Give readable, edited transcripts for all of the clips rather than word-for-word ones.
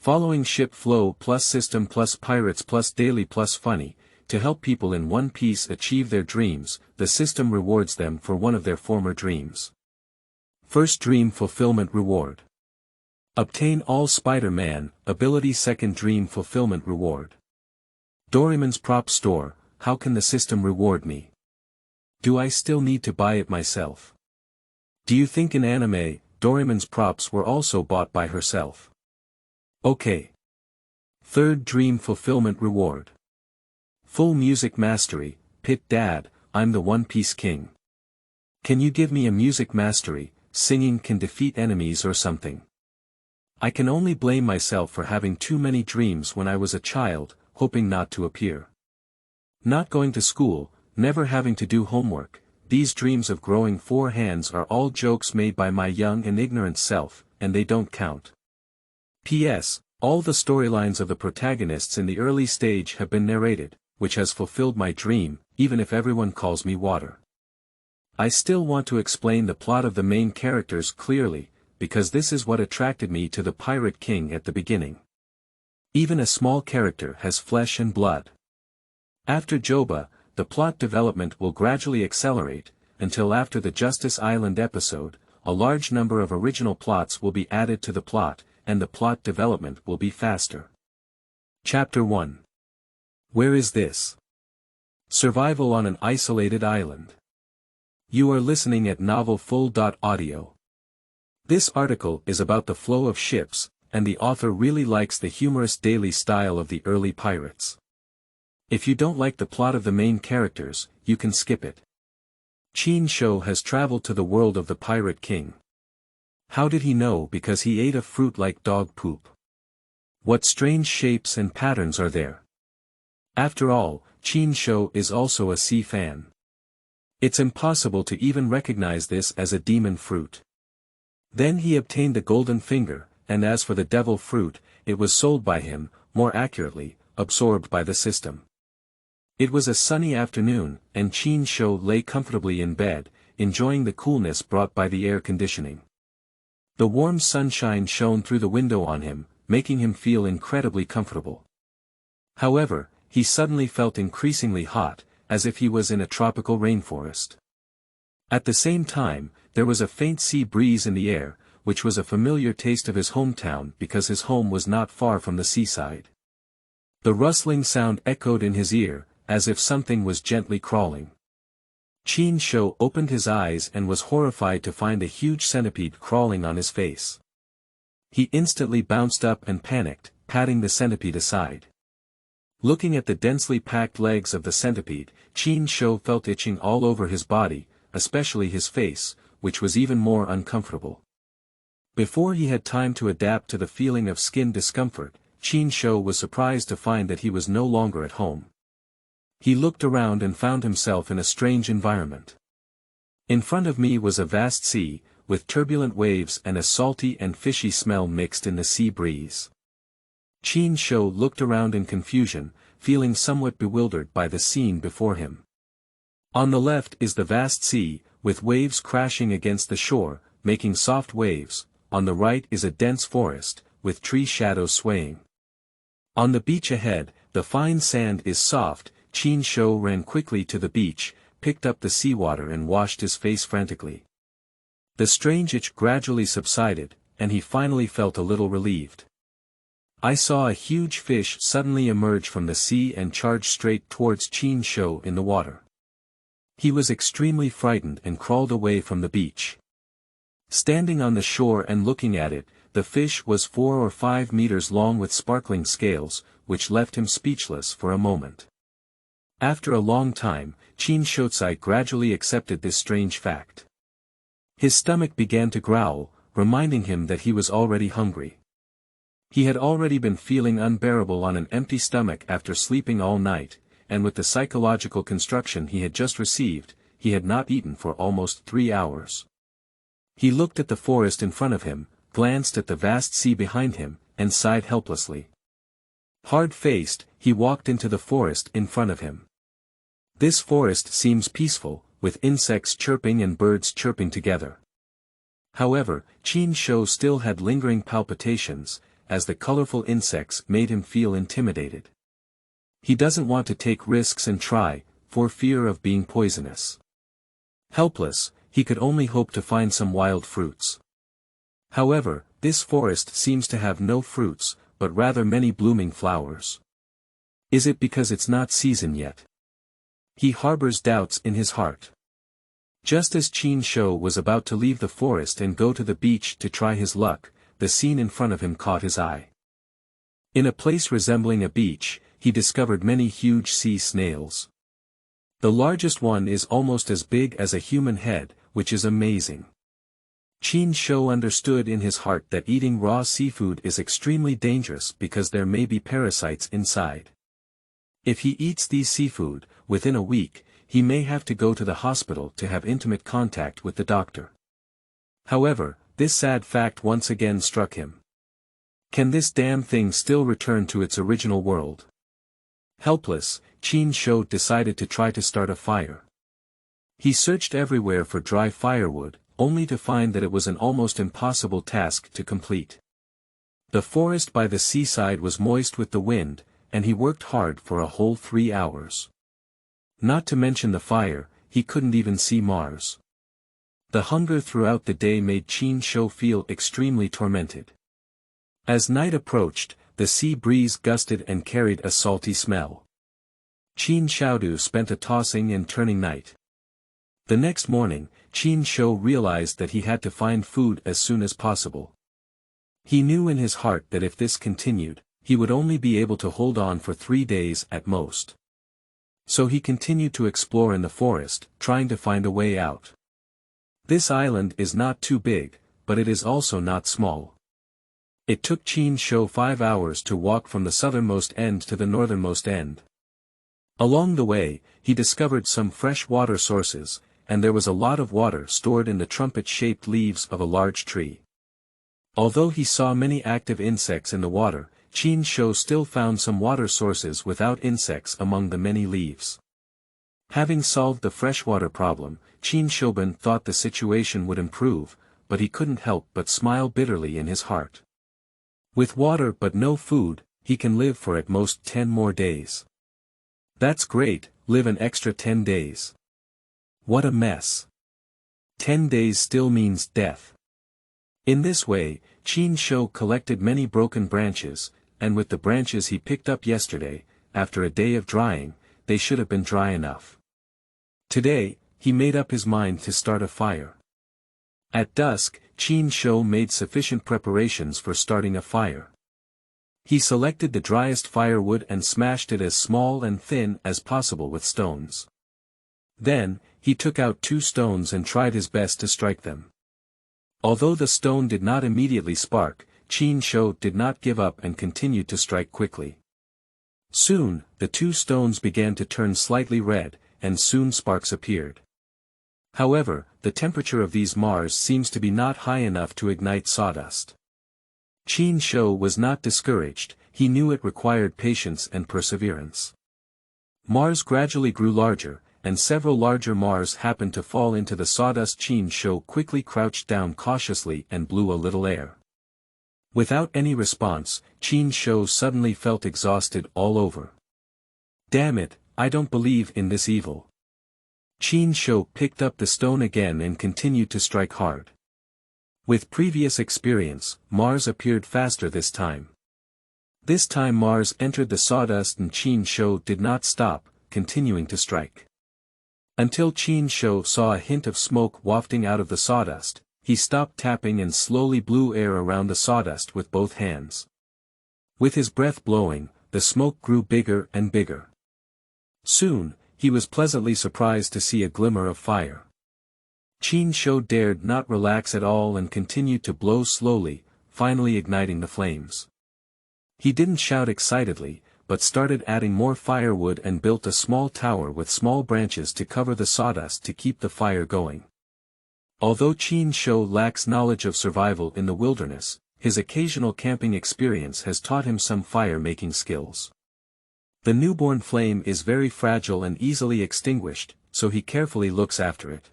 Following Ship Flow+System+Pirates+Daily+Funny, to help people in One Piece achieve their dreams, the system rewards them for one of their former dreams. First Dream Fulfillment Reward. Obtain all Spider-Man, AbilitySecond Dream Fulfillment Reward. Doraemon's prop store, how can the system reward me? Do I still need to buy it myself? Do you think in anime, Doraemon's props were also bought by herself? Okay.Third Dream Fulfillment Reward. Full Music Mastery, Pit Dad, I'm the One Piece King. Can you give me a music mastery, singing can defeat enemies or something? I can only blame myself for having too many dreams when I was a child, hoping not to appear. Not going to school, never having to do homework, these dreams of growing 4 hands are all jokes made by my young and ignorant self, and they don't count. P.S. All the storylines of the protagonists in the early stage have been narrated, which has fulfilled my dream, even if everyone calls me water. I still want to explain the plot of the main characters clearly, because this is what attracted me to the Pirate King at the beginning. Even a small character has flesh and blood. After Joba, the plot development will gradually accelerate, until after the Justice Island episode, a large number of original plots will be added to the plot, and the plot development will be faster. Chapter 1. Where is this? Survival on an isolated island. You are listening at novelfull.audio. This article is about the flow of ships, and the author really likes the humorous daily style of the early pirates. If you don't like the plot of the main characters, you can skip it. Sho has traveled to the world of the Pirate King. How did he know? Because he ate a fruit like dog poop. What strange shapes and patterns are there? After all, Sho is also a sea fan. It's impossible to even recognize this as a demon fruit. Then he obtained the golden finger, and as for the devil fruit, it was sold by him, more accurately, absorbed by the system. It was a sunny afternoon, and Sho lay comfortably in bed, enjoying the coolness brought by the air conditioning. The warm sunshine shone through the window on him, making him feel incredibly comfortable. However, he suddenly felt increasingly hot, as if he was in a tropical rainforest. At the same time, there was a faint sea breeze in the air, which was a familiar taste of his hometown because his home was not far from the seaside. The rustling sound echoed in his ear, as if something was gently crawling. Sho opened his eyes and was horrified to find a huge centipede crawling on his face. He instantly bounced up and panicked, patting the centipede aside. Looking at the densely packed legs of the centipede, Sho felt itching all over his body, especially his face, which was even more uncomfortable. Before he had time to adapt to the feeling of skin discomfort, Sho was surprised to find that he was no longer at home. He looked around and found himself in a strange environment. In front of me was a vast sea, with turbulent waves and a salty and fishy smell mixed in the sea breeze. Sho looked around in confusion, feeling somewhat bewildered by the scene before him. On the left is the vast sea, with waves crashing against the shore, making soft waves. On the right is a dense forest, with tree shadows swaying. On the beach ahead, the fine sand is soft. Sho ran quickly to the beach, picked up the seawater and washed his face frantically. The strange itch gradually subsided, and he finally felt a little relieved. I saw a huge fish suddenly emerge from the sea and charge straight towards Sho in the water. He was extremely frightened and crawled away from the beach. Standing on the shore and looking at it, the fish was 4 or 5 meters long with sparkling scales, which left him speechless for a moment. After a long time, Shotsai gradually accepted this strange fact. His stomach began to growl, reminding him that he was already hungry. He had already been feeling unbearable on an empty stomach after sleeping all night, and with the psychological construction he had just received, he had not eaten for almost 3 hours. He looked at the forest in front of him, glanced at the vast sea behind him, and sighed helplessly. Hard-faced, he walked into the forest in front of him. This forest seems peaceful, with insects chirping and birds chirping together. However, Sho still had lingering palpitations, as the colorful insects made him feel intimidated. He doesn't want to take risks and try, for fear of being poisonous. Helpless, he could only hope to find some wild fruits. However, this forest seems to have no fruits, but rather many blooming flowers. Is it because it's not season yet? He harbors doubts in his heart. Just as Chin Shou was about to leave the forest and go to the beach to try his luck, the scene in front of him caught his eye. In a place resembling a beach, he discovered many huge sea snails. The largest one is almost as big as a human head, which is amazing. Chin Shou understood in his heart that eating raw seafood is extremely dangerous because there may be parasites inside. If he eats these seafood, within a week, he may have to go to the hospital to have intimate contact with the doctor. However, this sad fact once again struck him. Can this damn thing still return to its original world? Helpless, Chin Shou decided to try to start a fire. He searched everywhere for dry firewood, only to find that it was an almost impossible task to complete. The forest by the seaside was moist with the wind, and he worked hard for a whole 3 hours. Not to mention the fire, he couldn't even see Mars. The hunger throughout the day made Chin Shou feel extremely tormented. As night approached, the sea breeze gusted and carried a salty smell. Chin Shou spent a tossing and turning night. The next morning, Chin Shou realized that he had to find food as soon as possible. He knew in his heart that if this continued, he would only be able to hold on for 3 days at most. So he continued to explore in the forest, trying to find a way out. This island is not too big, but it is also not small. It took Chin Shou 5 hours to walk from the southernmost end to the northernmost end. Along the way, he discovered some fresh water sources, and there was a lot of water stored in the trumpet-shaped leaves of a large tree. Although he saw many active insects in the water, Chin Shou still found some water sources without insects among the many leaves. Having solved the freshwater problem, Chin Shou thought the situation would improve, but he couldn't help but smile bitterly in his heart. With water but no food, he can live for at most 10 more days. That's great, live an extra 10 days. What a mess. 10 days still means death. In this way, Chin Shou collected many broken branches, and with the branches he picked up yesterday, after a day of drying, they should have been dry enough. Today, he made up his mind to start a fire. At dusk, Chin Shou made sufficient preparations for starting a fire. He selected the driest firewood and smashed it as small and thin as possible with stones. Then, he took out 2 stones and tried his best to strike them. Although the stone did not immediately spark, Chin Shou did not give up and continued to strike quickly. Soon, the 2 stones began to turn slightly red, and soon sparks appeared. However, the temperature of these Mars seems to be not high enough to ignite sawdust. Chin Shou was not discouraged, he knew it required patience and perseverance. Mars gradually grew larger, and several larger Mars happened to fall into the sawdust. Chin Shou quickly crouched down cautiously and blew a little air. Without any response, Chin Shou suddenly felt exhausted all over. Damn it, I don't believe in this evil. Chin Shou picked up the stone again and continued to strike hard. With previous experience, Mars appeared faster this time. This time Mars entered the sawdust and Chin Shou did not stop, continuing to strike. Until Chin Shou saw a hint of smoke wafting out of the sawdust, he stopped tapping and slowly blew air around the sawdust with both hands. With his breath blowing, the smoke grew bigger and bigger. Soon, he was pleasantly surprised to see a glimmer of fire. Chin Shou dared not relax at all and continued to blow slowly, finally igniting the flames. He didn't shout excitedly, but started adding more firewood and built a small tower with small branches to cover the sawdust to keep the fire going. Although Chin Shou lacks knowledge of survival in the wilderness, his occasional camping experience has taught him some fire-making skills. The newborn flame is very fragile and easily extinguished, so he carefully looks after it.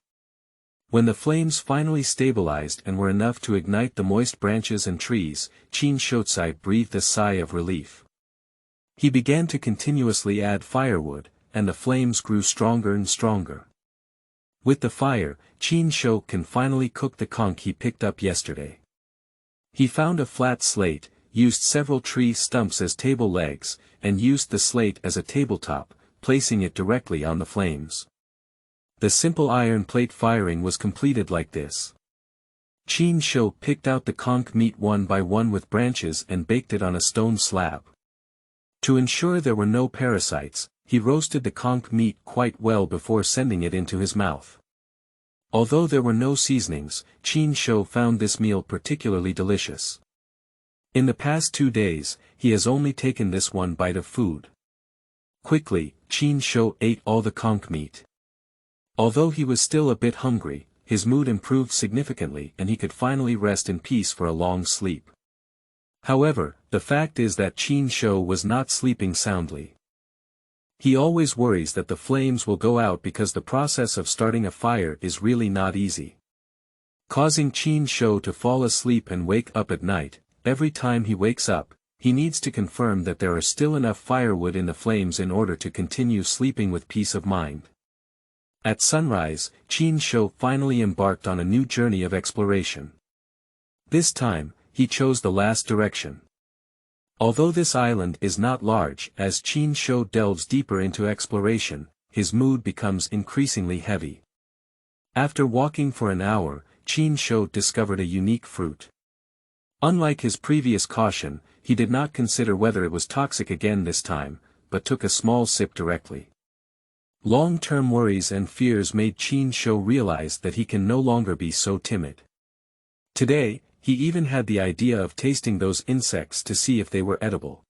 When the flames finally stabilized and were enough to ignite the moist branches and trees, Chin Shotsai breathed a sigh of relief. He began to continuously add firewood, and the flames grew stronger and stronger. With the fire, Chin Sho can finally cook the conch he picked up yesterday. He found a flat slate, used several tree stumps as table legs, and used the slate as a tabletop, placing it directly on the flames. The simple iron plate firing was completed like this. Chin Sho picked out the conch meat one by one with branches and baked it on a stone slab. To ensure there were no parasites, he roasted the conch meat quite well before sending it into his mouth. Although there were no seasonings, Chin Sho found this meal particularly delicious. In the past 2 days, he has only taken this one bite of food. Quickly, Chin Sho ate all the conch meat. Although he was still a bit hungry, his mood improved significantly and he could finally rest in peace for a long sleep. However, the fact is that Chin Sho was not sleeping soundly. He always worries that the flames will go out because the process of starting a fire is really not easy. Causing Chin Sho to fall asleep and wake up at night, every time he wakes up, he needs to confirm that there are still enough firewood in the flames in order to continue sleeping with peace of mind. At sunrise, Chin Sho finally embarked on a new journey of exploration. This time, he chose the last direction. Although this island is not large, as Chin Sho delves deeper into exploration, his mood becomes increasingly heavy. After walking for an hour, Chin Sho discovered a unique fruit. Unlike his previous caution, he did not consider whether it was toxic again this time, but took a small sip directly. Long-term worries and fears made Chin Sho realize that he can no longer be so timid. Today, he even had the idea of tasting those insects to see if they were edible.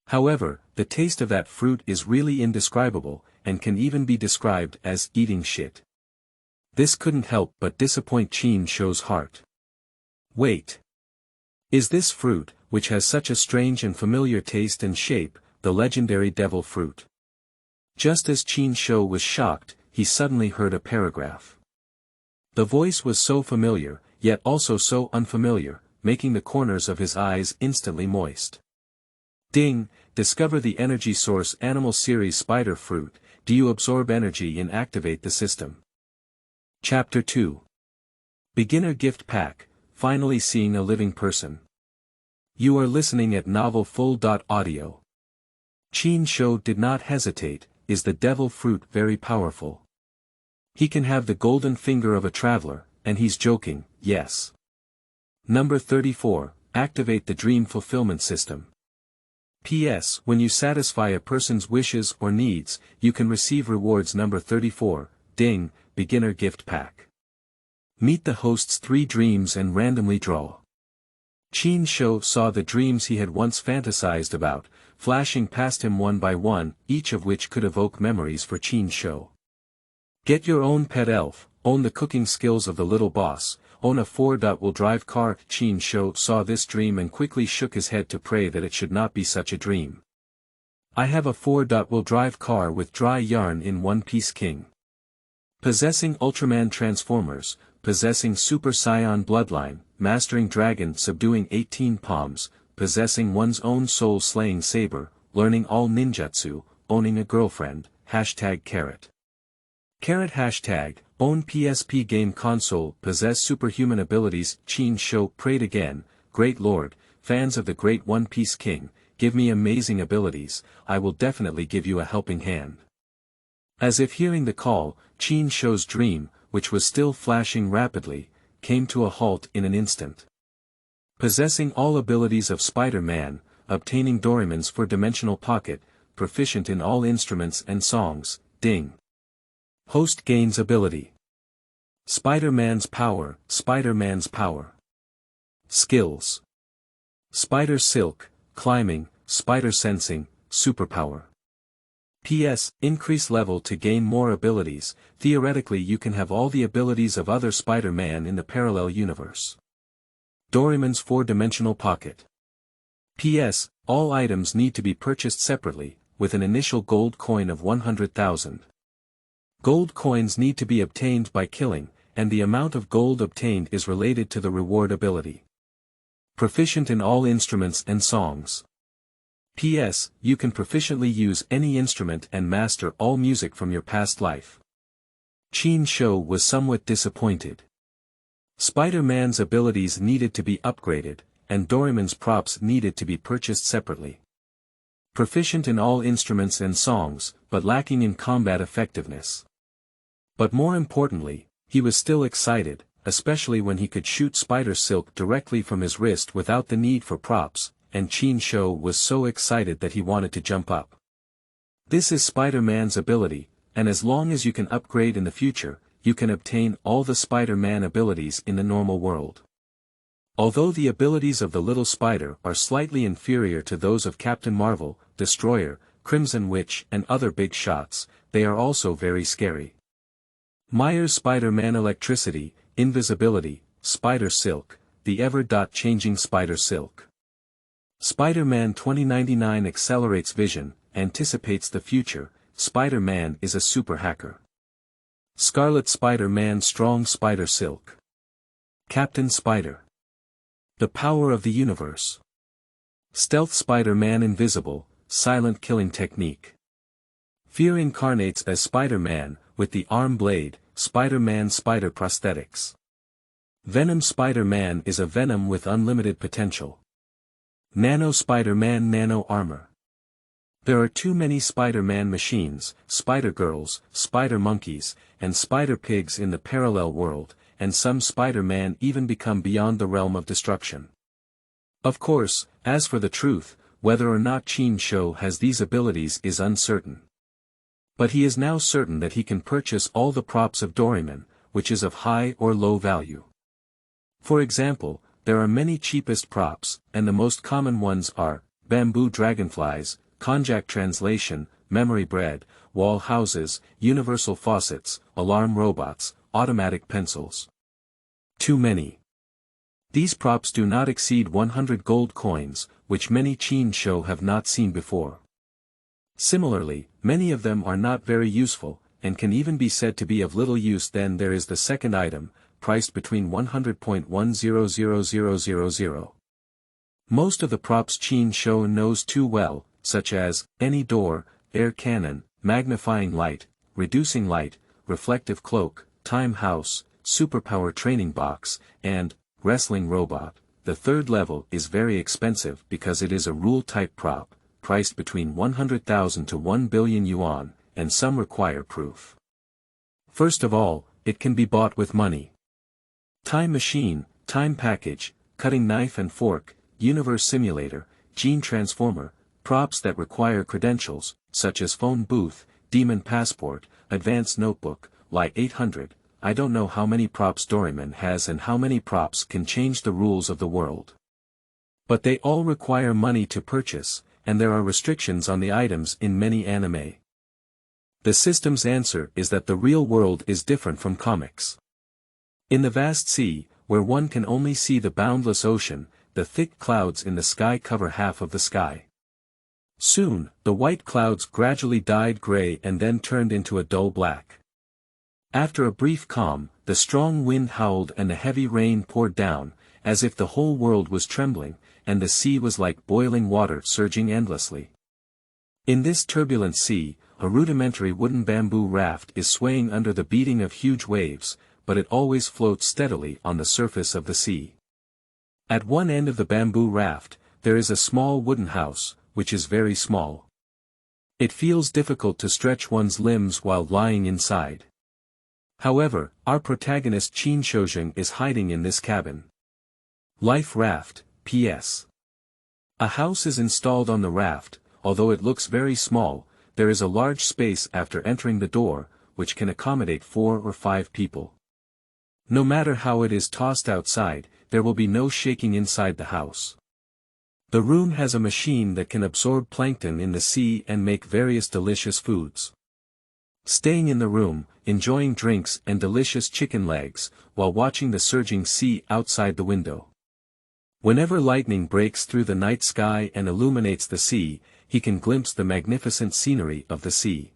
However, the taste of that fruit is really indescribable, and can even be described as eating shit. This couldn't help but disappoint Chin Sho's heart. Wait. Is this fruit, which has such a strange and familiar taste and shape, the legendary devil fruit? Just as Chin Sho was shocked, he suddenly heard a paragraph. The voice was so familiar, yet also so unfamiliar, making the corners of his eyes instantly moist. Ding, discover the energy source animal series spider fruit, do you absorb energy and activate the system? Chapter 2. Beginner Gift Pack, finally seeing a living person. You are listening at Novel Full.audio. Chin Sho did not hesitate. Is the devil fruit very powerful? He can have the golden finger of a traveler, and he's joking, yes. Number 34, activate the dream fulfillment system. P.S. When you satisfy a person's wishes or needs, you can receive rewards. Number 34, ding, beginner gift pack. Meet the host's 3 dreams and randomly draw. Chin Sho saw the dreams he had once fantasized about, flashing past him one by one, each of which could evoke memories for Chin Sho. Get your own pet elf, own the cooking skills of the little boss, own a 4-wheel drive car. Chin Sho saw this dream and quickly shook his head to pray that it should not be such a dream. I have a 4-wheel drive car with dry yarn in One Piece King. Possessing Ultraman Transformers, possessing Super Saiyan Bloodline, mastering Dragon, subduing 18 palms, possessing one's own soul-slaying saber, learning all ninjutsu, owning a girlfriend, #carrot. Carrot own PSP game console, possess superhuman abilities. Chin Sho prayed again, Great Lord, fans of the great One Piece King, give me amazing abilities, I will definitely give you a helping hand. As if hearing the call, Chin Sho's dream, which was still flashing rapidly, came to a halt in an instant. Possessing all abilities of Spider-Man, obtaining Doraemon's 4-dimensional pocket, proficient in all instruments and songs, ding. Host gains ability. Spider-Man's power, Spider-Man's power. Skills. Spider silk, climbing, spider sensing, superpower. P.S. Increase level to gain more abilities. Theoretically you can have all the abilities of other Spider-Man in the parallel universe. Doraemon's 4-dimensional pocket. P.S. All items need to be purchased separately, with an initial gold coin of 100,000. Gold coins need to be obtained by killing, and the amount of gold obtained is related to the reward ability. Proficient in all instruments and songs. P.S. You can proficiently use any instrument and master all music from your past life. Chin Shou was somewhat disappointed. Spider-Man's abilities needed to be upgraded, and Doraemon's props needed to be purchased separately. Proficient in all instruments and songs, but lacking in combat effectiveness. But more importantly, he was still excited, especially when he could shoot spider silk directly from his wrist without the need for props, and Chin Shou was so excited that he wanted to jump up. This is Spider-Man's ability, and as long as you can upgrade in the future, you can obtain all the Spider-Man abilities in the normal world. Although the abilities of the little spider are slightly inferior to those of Captain Marvel, Destroyer, Crimson Witch and other big shots, they are also very scary. Myers Spider-Man Electricity, Invisibility, Spider Silk, the ever-changing Spider Silk. Spider-Man 2099 accelerates vision, anticipates the future, Spider-Man is a super hacker. Scarlet Spider-Man Strong Spider Silk. Captain Spider. The power of the universe. Stealth Spider-Man Invisible, silent killing technique. Fear incarnates as Spider-Man, with the arm blade, Spider-Man Spider prosthetics. Venom Spider-Man is a venom with unlimited potential. Nano Spider-Man Nano armor. There are too many Spider-Man machines, Spider-Girls, Spider-Monkeys, and Spider-Pigs in the parallel world, and some Spider-Man even become beyond the realm of destruction. Of course, as for the truth, whether or not Chin Shou has these abilities is uncertain. But he is now certain that he can purchase all the props of Doraemon, which is of high or low value. For example, there are many cheapest props, and the most common ones are, bamboo dragonflies, konjac translation, memory bread, wall houses, universal faucets, alarm robots, automatic pencils. Too many. These props do not exceed 100 gold coins, which many Chin Shou have not seen before. Similarly, many of them are not very useful, and can even be said to be of little use. Then there is the second item, priced between 100.100000. Most of the props Chin Shou knows too well, such as, any door, air cannon, magnifying light, reducing light, reflective cloak, time house, superpower training box, and, wrestling robot. The third level is very expensive because it is a rule-type prop, priced between 100,000 to 1 billion yuan, and some require proof. First of all, it can be bought with money. Time machine, time package, cutting knife and fork, universe simulator, gene transformer, props that require credentials, such as phone booth, demon passport, advanced notebook, Li 800. I don't know how many props Doraemon has and how many props can change the rules of the world. But they all require money to purchase, and there are restrictions on the items in many anime. The system's answer is that the real world is different from comics. In the vast sea, where one can only see the boundless ocean, the thick clouds in the sky cover half of the sky. Soon, the white clouds gradually dyed gray and then turned into a dull black. After a brief calm, the strong wind howled and the heavy rain poured down, as if the whole world was trembling, and the sea was like boiling water surging endlessly. In this turbulent sea, a rudimentary wooden bamboo raft is swaying under the beating of huge waves, but it always floats steadily on the surface of the sea. At one end of the bamboo raft, there is a small wooden house, which is very small. It feels difficult to stretch one's limbs while lying inside. However, our protagonist Chin Shou is hiding in this cabin. Life Raft, P.S. A house is installed on the raft. Although it looks very small, there is a large space after entering the door, which can accommodate 4 or 5 people. No matter how it is tossed outside, there will be no shaking inside the house. The room has a machine that can absorb plankton in the sea and make various delicious foods. Staying in the room, enjoying drinks and delicious chicken legs, while watching the surging sea outside the window. Whenever lightning breaks through the night sky and illuminates the sea, he can glimpse the magnificent scenery of the sea.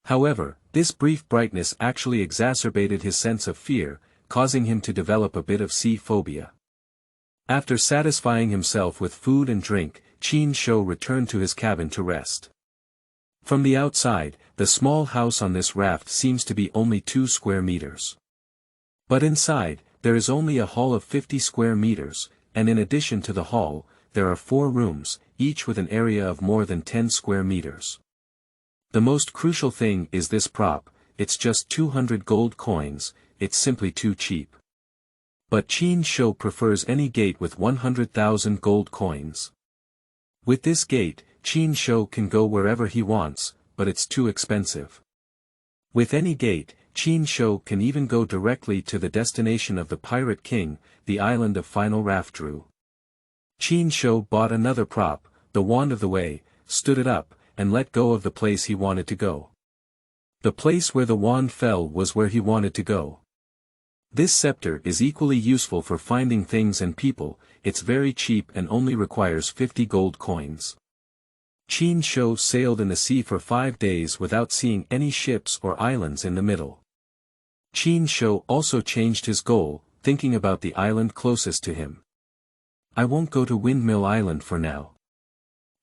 However, this brief brightness actually exacerbated his sense of fear, causing him to develop a bit of sea phobia. After satisfying himself with food and drink, Qin Shou returned to his cabin to rest. From the outside, the small house on this raft seems to be only 2 square meters. But inside, there is only a hall of 50 square meters, and in addition to the hall, there are 4 rooms, each with an area of more than 10 square meters. The most crucial thing is this prop, it's just 200 gold coins, it's simply too cheap. But Qin Shou prefers any gate with 100,000 gold coins. With this gate, Qin Shou can go wherever he wants, but it's too expensive. With any gate, Qin Shou can even go directly to the destination of the Pirate King, the island of Final Raftru. Qin Shou bought another prop, the Wand of the Way, stood it up, and let go of the place he wanted to go. The place where the wand fell was where he wanted to go. This scepter is equally useful for finding things and people, it's very cheap and only requires 50 gold coins. Qin Shou sailed in the sea for 5 days without seeing any ships or islands in the middle. Qin Shou also changed his goal, thinking about the island closest to him. I won't go to Windmill Island for now.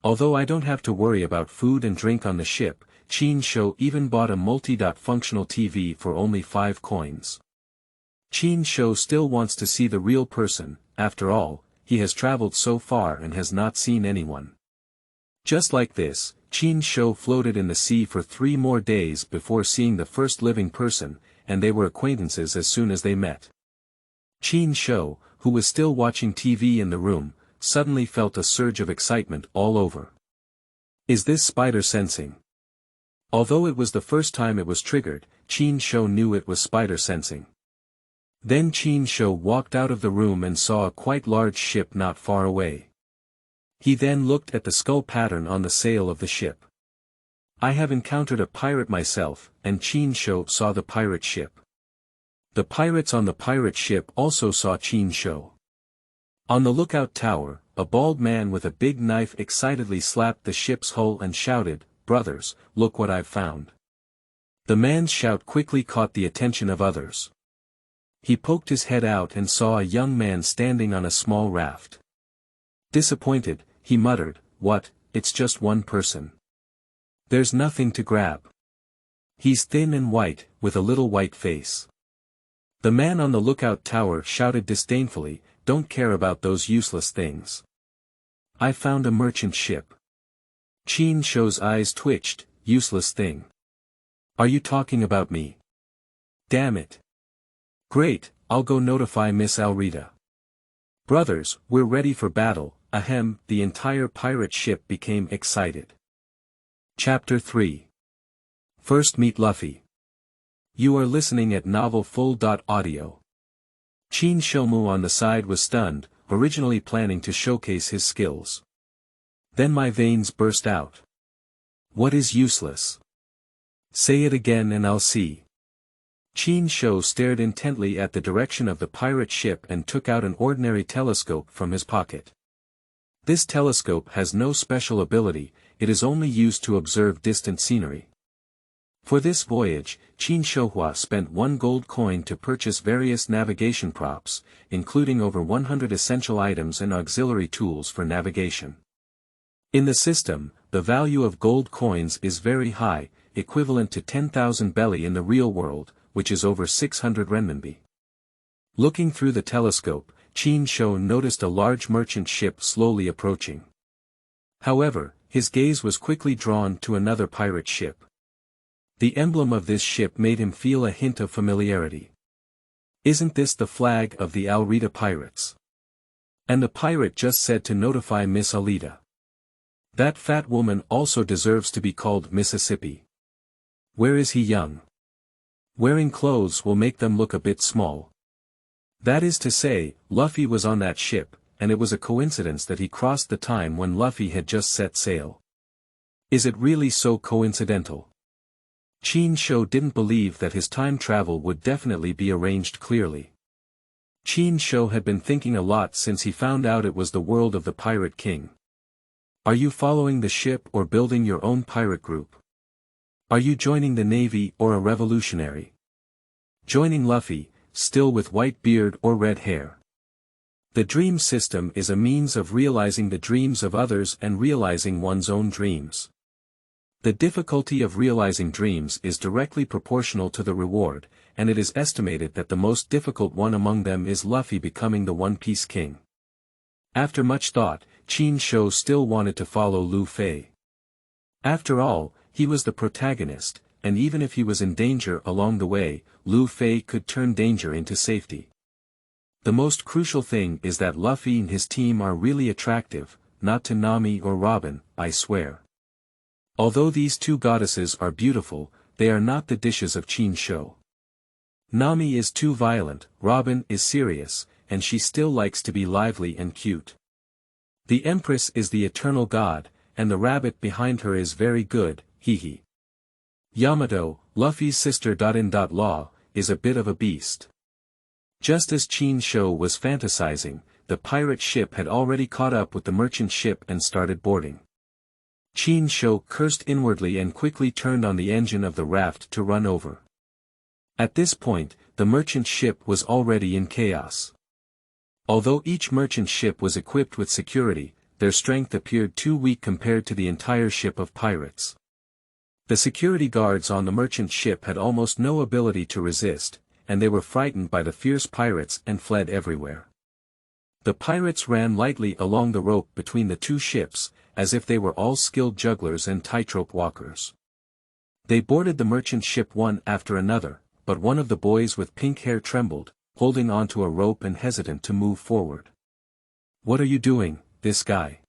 Although I don't have to worry about food and drink on the ship, Qin Shou even bought a multi-functional TV for only 5 coins. Qin Shou still wants to see the real person, after all, he has traveled so far and has not seen anyone. Just like this, Qin Shou floated in the sea for 3 more days before seeing the first living person, and they were acquaintances as soon as they met. Qin Shou, who was still watching TV in the room, suddenly felt a surge of excitement all over. Is this spider sensing? Although it was the first time it was triggered, Qin Shou knew it was spider sensing. Then Qin Shou walked out of the room and saw a quite large ship not far away. He then looked at the skull pattern on the sail of the ship. I have encountered a pirate myself, and Qin Shou saw the pirate ship. The pirates on the pirate ship also saw Qin Shou. On the lookout tower, a bald man with a big knife excitedly slapped the ship's hull and shouted, "Brothers, look what I've found." The man's shout quickly caught the attention of others. He poked his head out and saw a young man standing on a small raft. Disappointed, he muttered, "What, it's just one person. There's nothing to grab. He's thin and white, with a little white face." The man on the lookout tower shouted disdainfully, "Don't care about those useless things. I found a merchant ship." Qin Shou's eyes twitched, "Useless thing. Are you talking about me? Damn it. Great, I'll go notify Miss Alrita. Brothers, we're ready for battle." Ahem, the entire pirate ship became excited. Chapter 3. First meet Luffy. You are listening at Novel Full.audio. Qin Shoumu on the side was stunned, originally planning to showcase his skills. Then my veins burst out. What is useless? Say it again and I'll see. Qin Shou stared intently at the direction of the pirate ship and took out an ordinary telescope from his pocket. This telescope has no special ability, it is only used to observe distant scenery. For this voyage, Qin Shouhua spent 1 gold coin to purchase various navigation props, including over 100 essential items and auxiliary tools for navigation. In the system, the value of gold coins is very high, equivalent to 10,000 belly in the real world, which is over 600 renminbi. Looking through the telescope, Qin Shou noticed a large merchant ship slowly approaching. However, his gaze was quickly drawn to another pirate ship. The emblem of this ship made him feel a hint of familiarity. Isn't this the flag of the Alrita pirates? And the pirate just said to notify Miss Alita. That fat woman also deserves to be called Mississippi. Where is he young? Wearing clothes will make them look a bit small. That is to say, Luffy was on that ship, and it was a coincidence that he crossed the time when Luffy had just set sail. Is it really so coincidental? Qin Shou didn't believe that his time travel would definitely be arranged clearly. Qin Shou had been thinking a lot since he found out it was the world of the Pirate King. Are you following the ship or building your own pirate group? Are you joining the Navy or a revolutionary? Joining Luffy, still with white beard or red hair? The dream system is a means of realizing the dreams of others and realizing one's own dreams. The difficulty of realizing dreams is directly proportional to the reward, and it is estimated that the most difficult one among them is Luffy becoming the One Piece King. After much thought, Chin Shou still wanted to follow Luffy. After all, he was the protagonist, and even if he was in danger along the way, Luffy could turn danger into safety. The most crucial thing is that Luffy and his team are really attractive, not to Nami or Robin, I swear. Although these two goddesses are beautiful, they are not the dishes of Chin Shou. Nami is too violent, Robin is serious, and she still likes to be lively and cute. The Empress is the eternal god, and the rabbit behind her is very good, hee. Yamato, Luffy's sister.in.law, is a bit of a beast. Just as Chin Shou was fantasizing, the pirate ship had already caught up with the merchant ship and started boarding. Chin Shou cursed inwardly and quickly turned on the engine of the raft to run over. At this point, the merchant ship was already in chaos. Although each merchant ship was equipped with security, their strength appeared too weak compared to the entire ship of pirates. The security guards on the merchant ship had almost no ability to resist, and they were frightened by the fierce pirates and fled everywhere. The pirates ran lightly along the rope between the two ships, as if they were all skilled jugglers and tightrope walkers. They boarded the merchant ship one after another, but one of the boys with pink hair trembled, holding onto a rope and hesitant to move forward. "What are you doing, this guy?"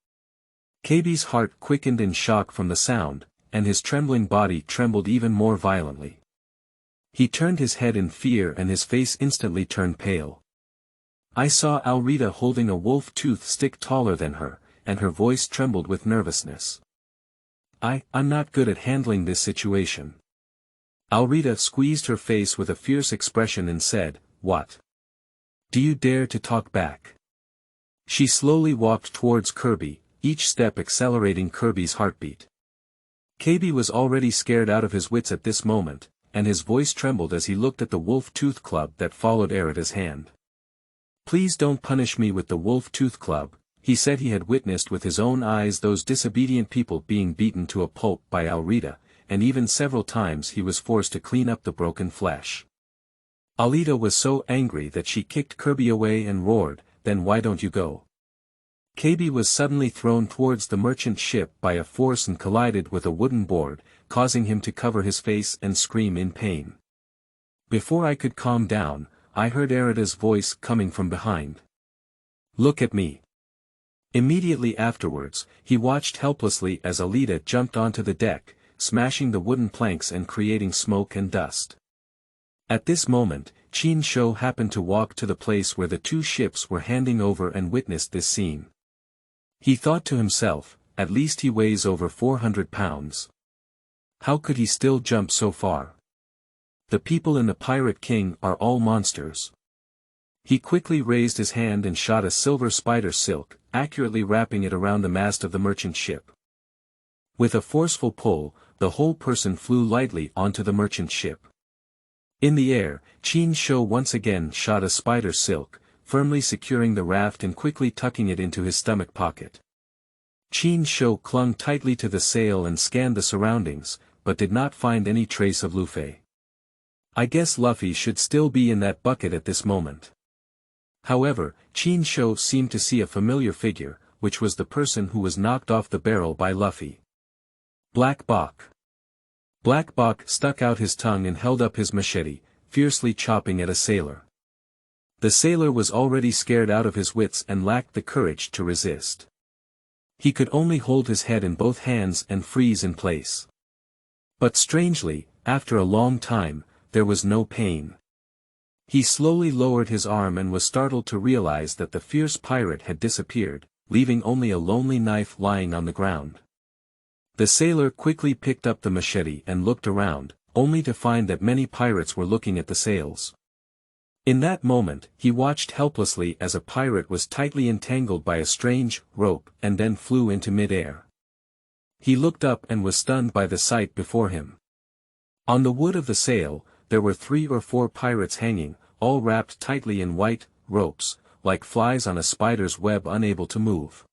KB's heart quickened in shock from the sound, and his trembling body trembled even more violently. He turned his head in fear and his face instantly turned pale. I saw Alrita holding a wolf tooth stick taller than her, and her voice trembled with nervousness. I'm not good at handling this situation." Alrita squeezed her face with a fierce expression and said, "What? Do you dare to talk back?" She slowly walked towards Kirby, each step accelerating Kirby's heartbeat. KB was already scared out of his wits at this moment, and his voice trembled as he looked at the wolf tooth club that followed Alrita's hand. "Please don't punish me with the wolf tooth club," he said. He had witnessed with his own eyes those disobedient people being beaten to a pulp by Alrita, and even several times he was forced to clean up the broken flesh. Alrita was so angry that she kicked Kirby away and roared, "Then why don't you go?" KB was suddenly thrown towards the merchant ship by a force and collided with a wooden board, causing him to cover his face and scream in pain. Before I could calm down, I heard Alrita's voice coming from behind. "Look at me." Immediately afterwards, he watched helplessly as Alrita jumped onto the deck, smashing the wooden planks and creating smoke and dust. At this moment, Chin Shou happened to walk to the place where the two ships were handing over and witnessed this scene. He thought to himself, at least he weighs over 400 pounds. How could he still jump so far? The people in the Pirate King are all monsters. He quickly raised his hand and shot a silver spider silk, accurately wrapping it around the mast of the merchant ship. With a forceful pull, the whole person flew lightly onto the merchant ship. In the air, Chin Shou once again shot a spider silk, firmly securing the raft and quickly tucking it into his stomach pocket. Chin Shou clung tightly to the sail and scanned the surroundings, but did not find any trace of Luffy. I guess Luffy should still be in that bucket at this moment. However, Chin Shou seemed to see a familiar figure, which was the person who was knocked off the barrel by Luffy. Black Bok. Black Bok stuck out his tongue and held up his machete, fiercely chopping at a sailor. The sailor was already scared out of his wits and lacked the courage to resist. He could only hold his head in both hands and freeze in place. But strangely, after a long time, there was no pain. He slowly lowered his arm and was startled to realize that the fierce pirate had disappeared, leaving only a lonely knife lying on the ground. The sailor quickly picked up the machete and looked around, only to find that many pirates were looking at the sails. In that moment, he watched helplessly as a pirate was tightly entangled by a strange rope and then flew into mid-air. He looked up and was stunned by the sight before him. On the wood of the sail, there were 3 or 4 pirates hanging, all wrapped tightly in white ropes, like flies on a spider's web unable to move.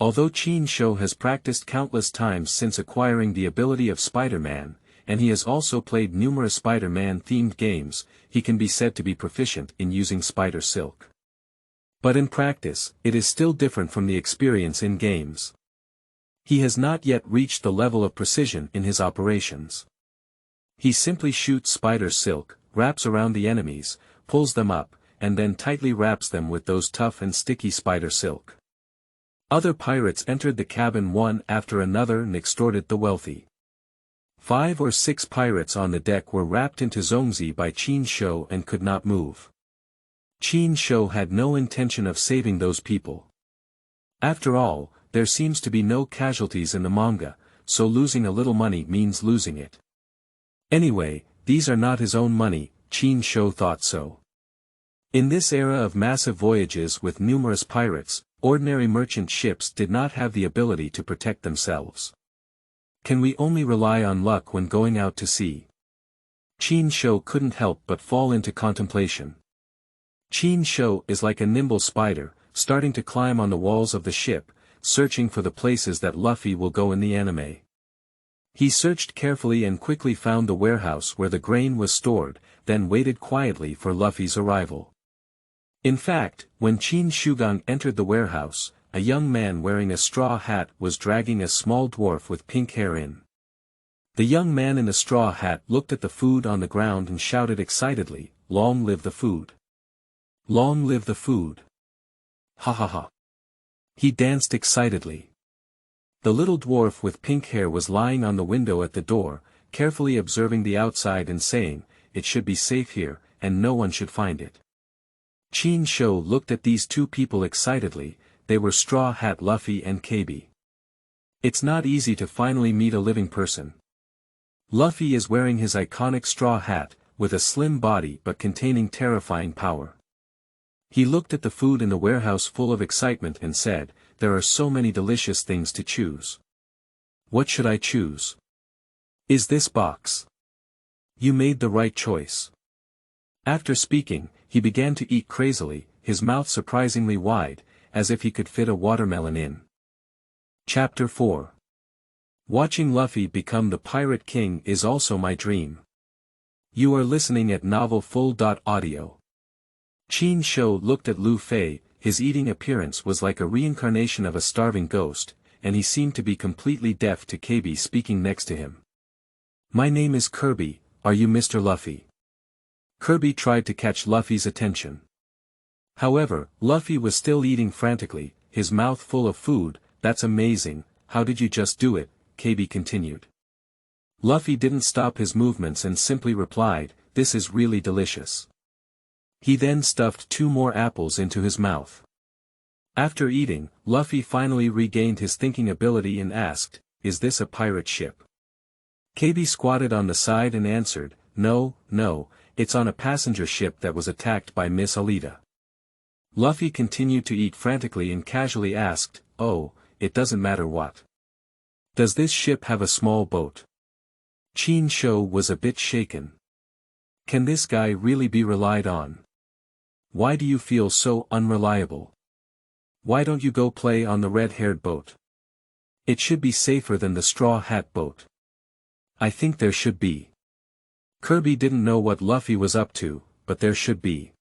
Although Chin-Sho has practiced countless times since acquiring the ability of Spider-Man, and he has also played numerous Spider-Man-themed games, he can be said to be proficient in using spider silk. But in practice, it is still different from the experience in games. He has not yet reached the level of precision in his operations. He simply shoots spider silk, wraps around the enemies, pulls them up, and then tightly wraps them with those tough and sticky spider silk. Other pirates entered the cabin one after another and extorted the wealthy. 5 or 6 pirates on the deck were wrapped into zongzi by Chin-Sho and could not move. Chin-Sho had no intention of saving those people. After all, there seems to be no casualties in the manga, so losing a little money means losing it. Anyway, these are not his own money, Chin-Sho thought so. In this era of massive voyages with numerous pirates, ordinary merchant ships did not have the ability to protect themselves. Can we only rely on luck when going out to sea? Chin-Sho couldn't help but fall into contemplation. Chin-Sho is like a nimble spider, starting to climb on the walls of the ship, searching for the places that Luffy will go in the anime. He searched carefully and quickly found the warehouse where the grain was stored, then waited quietly for Luffy's arrival. In fact, when Chin-Shugang entered the warehouse, a young man wearing a straw hat was dragging a small dwarf with pink hair in. The young man in the straw hat looked at the food on the ground and shouted excitedly, "Long live the food! Long live the food! Ha ha ha!" He danced excitedly. The little dwarf with pink hair was lying on the window at the door, carefully observing the outside and saying, "It should be safe here, and no one should find it." Chin-Sho looked at these 2 people excitedly. They were Straw Hat Luffy and KB. It's not easy to finally meet a living person. Luffy is wearing his iconic straw hat, with a slim body but containing terrifying power. He looked at the food in the warehouse full of excitement and said, "There are so many delicious things to choose. What should I choose? Is this box?" "You made the right choice." After speaking, he began to eat crazily, his mouth surprisingly wide, as if he could fit a watermelon in. Chapter 4. Watching Luffy become the Pirate King is also my dream. You are listening at novelfull.audio. Chin-Sho looked at Luffy. His eating appearance was like a reincarnation of a starving ghost, and he seemed to be completely deaf to KB speaking next to him. "My name is Kirby, are you Mr. Luffy?" Kirby tried to catch Luffy's attention. However, Luffy was still eating frantically, his mouth full of food. "That's amazing, how did you just do it?" KB continued. Luffy didn't stop his movements and simply replied, "This is really delicious." He then stuffed 2 more apples into his mouth. After eating, Luffy finally regained his thinking ability and asked, "Is this a pirate ship?" KB squatted on the side and answered, No, it's on a passenger ship that was attacked by Miss Alita." Luffy continued to eat frantically and casually asked, "Oh, it doesn't matter what. Does this ship have a small boat?" Chin-Sho was a bit shaken. Can this guy really be relied on? Why do you feel so unreliable? Why don't you go play on the red-haired boat? It should be safer than the straw hat boat. I think there should be. Kirby didn't know what Luffy was up to, but there should be.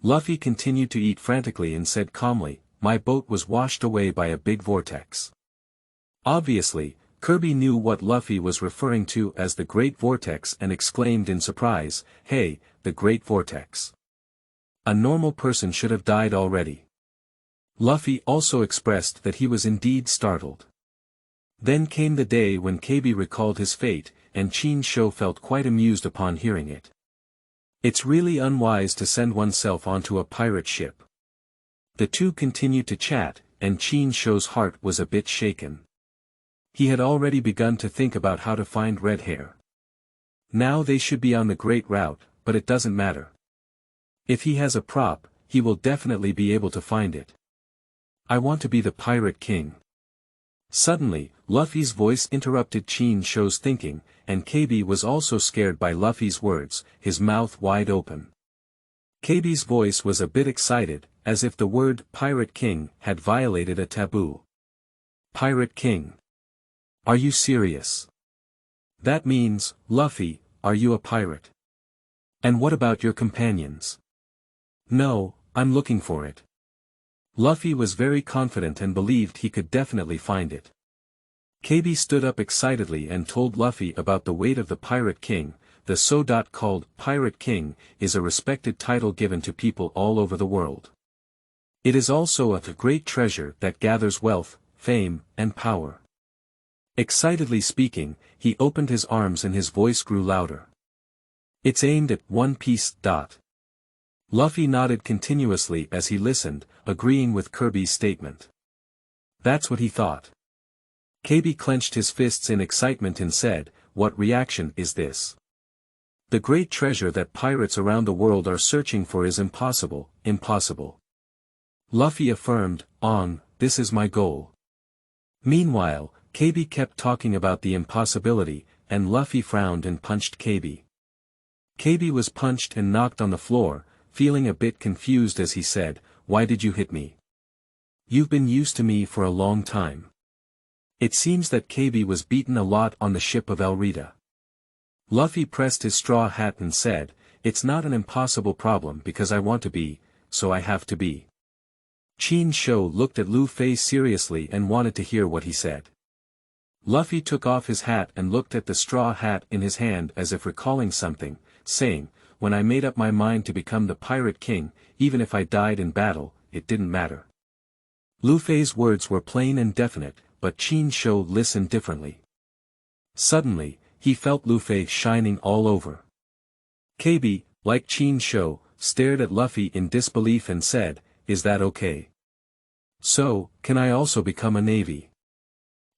Luffy continued to eat frantically and said calmly, "My boat was washed away by a big vortex." Obviously, Kirby knew what Luffy was referring to as the Great Vortex and exclaimed in surprise, "Hey, the Great Vortex. A normal person should have died already." Luffy also expressed that he was indeed startled. Then came the day when KB recalled his fate, and Chin-Sho felt quite amused upon hearing it. It's really unwise to send oneself onto a pirate ship. The 2 continued to chat, and Chin-Sho's heart was a bit shaken. He had already begun to think about how to find Red Hair. Now they should be on the Great Route, but it doesn't matter. If he has a prop, he will definitely be able to find it. I want to be the Pirate King. Suddenly, Luffy's voice interrupted Chin Shou's thinking, and KB was also scared by Luffy's words, his mouth wide open. KB's voice was a bit excited, as if the word Pirate King had violated a taboo. Pirate King. Are you serious? That means, Luffy, are you a pirate? And what about your companions? No, I'm looking for it. Luffy was very confident and believed he could definitely find it. KB stood up excitedly and told Luffy about the weight of the Pirate King. The so-called Pirate King is a respected title given to people all over the world. It is also a great treasure that gathers wealth, fame, and power. Excitedly speaking, he opened his arms and his voice grew louder. It's aimed at One Piece. Luffy nodded continuously as he listened, agreeing with Kirby's statement. That's what he thought. KB clenched his fists in excitement and said, "What reaction is this? The great treasure that pirates around the world are searching for is impossible, impossible." Luffy affirmed, "This is my goal." Meanwhile, KB kept talking about the impossibility, and Luffy frowned and punched KB. KB was punched and knocked on the floor, feeling a bit confused as he said, "Why did you hit me? You've been used to me for a long time." It seems that KB was beaten a lot on the ship of Elrita. Luffy pressed his straw hat and said, "It's not an impossible problem because I want to be, so I have to be." Chin Shou looked at Luffy seriously and wanted to hear what he said. Luffy took off his hat and looked at the straw hat in his hand as if recalling something, saying, "When I made up my mind to become the Pirate King, even if I died in battle, it didn't matter." Luffy's words were plain and definite, but Chin Shou listened differently. Suddenly, he felt Luffy shining all over. KB, like Chin Shou, stared at Luffy in disbelief and said, "Is that okay? So, can I also become a navy?"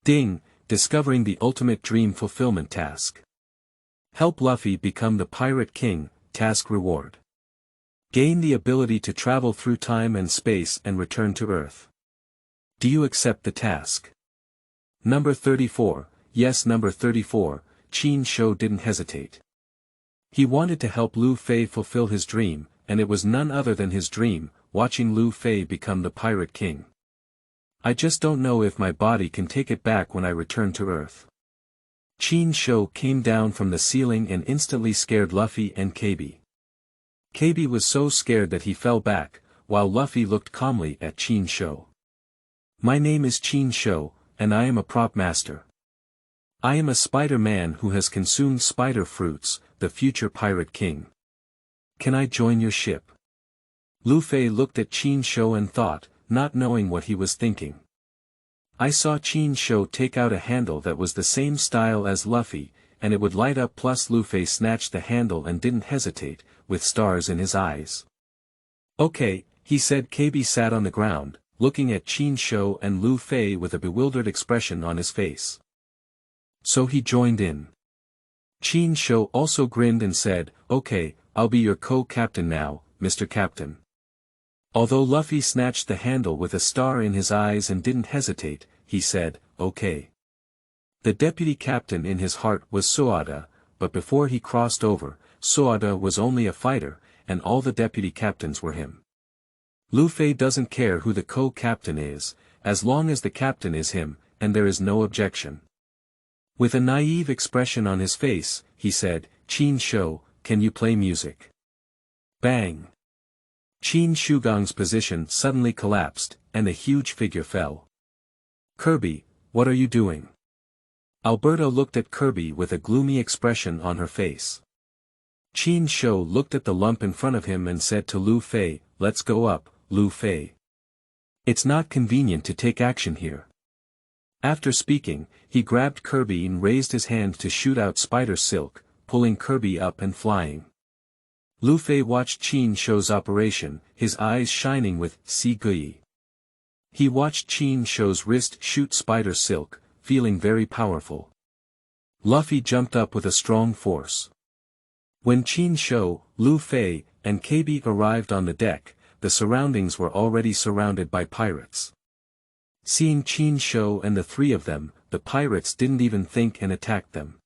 Ding, discovering the ultimate dream fulfillment task. Help Luffy become the Pirate King, task reward. Gain the ability to travel through time and space and return to Earth. Do you accept the task? Number 34, yes. Number 34, Chin Shou didn't hesitate. He wanted to help Luffy fulfill his dream, and it was none other than his dream, watching Luffy become the Pirate King. I just don't know if my body can take it back when I return to Earth. Chin Shou came down from the ceiling and instantly scared Luffy and KB. KB was so scared that he fell back, while Luffy looked calmly at Chin Shou. My name is Chin Shou, and I am a prop master. I am a Spider-Man who has consumed spider fruits, the future Pirate King. Can I join your ship? Luffy looked at Chin Shou and thought, not knowing what he was thinking. I saw Chin Shou take out a handle that was the same style as Luffy, and it would light up, plus Luffy snatched the handle and didn't hesitate, with stars in his eyes. Okay, he said. KB sat on the ground, looking at Chin Shou and Luffy with a bewildered expression on his face. So he joined in. Chin Shou also grinned and said, "Okay, I'll be your co-captain now, Mr. Captain." Although Luffy snatched the handle with a star in his eyes and didn't hesitate, he said, "Okay." The deputy captain in his heart was Soada, but before he crossed over, Soada was only a fighter, and all the deputy captains were him. Luffy doesn't care who the co-captain is, as long as the captain is him, and there is no objection. With a naive expression on his face, he said, "Chin Shou, can you play music?" Bang! Chin Shugong's position suddenly collapsed, and a huge figure fell. "Kirby, what are you doing?" Alberto looked at Kirby with a gloomy expression on her face. Chin Shou looked at the lump in front of him and said to Luffy, "Let's go up, Luffy. It's not convenient to take action here." After speaking, he grabbed Kirby and raised his hand to shoot out spider silk, pulling Kirby up and flying. Luffy watched Chin Shou's operation, his eyes shining with Sigui. He watched Chin Shou's wrist shoot spider silk, feeling very powerful. Luffy jumped up with a strong force. When Chin Shou, Luffy, and KB arrived on the deck, the surroundings were already surrounded by pirates. Seeing Qin Shou and the three of them, the pirates didn't even think and attacked them.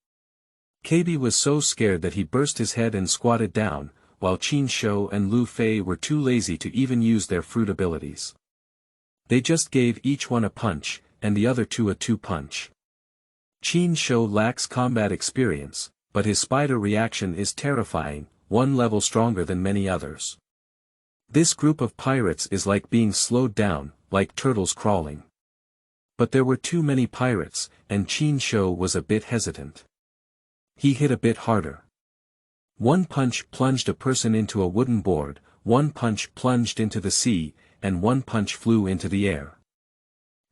Kabi was so scared that he burst his head and squatted down, while Qin Shou and Lu Fei were too lazy to even use their fruit abilities. They just gave each one a punch, and the other two a two-punch. Qin Shou lacks combat experience, but his spider reaction is terrifying, one level stronger than many others. This group of pirates is like being slowed down, like turtles crawling. But there were too many pirates, and Qin Shou was a bit hesitant. He hit a bit harder. One punch plunged a person into a wooden board, one punch plunged into the sea, and one punch flew into the air.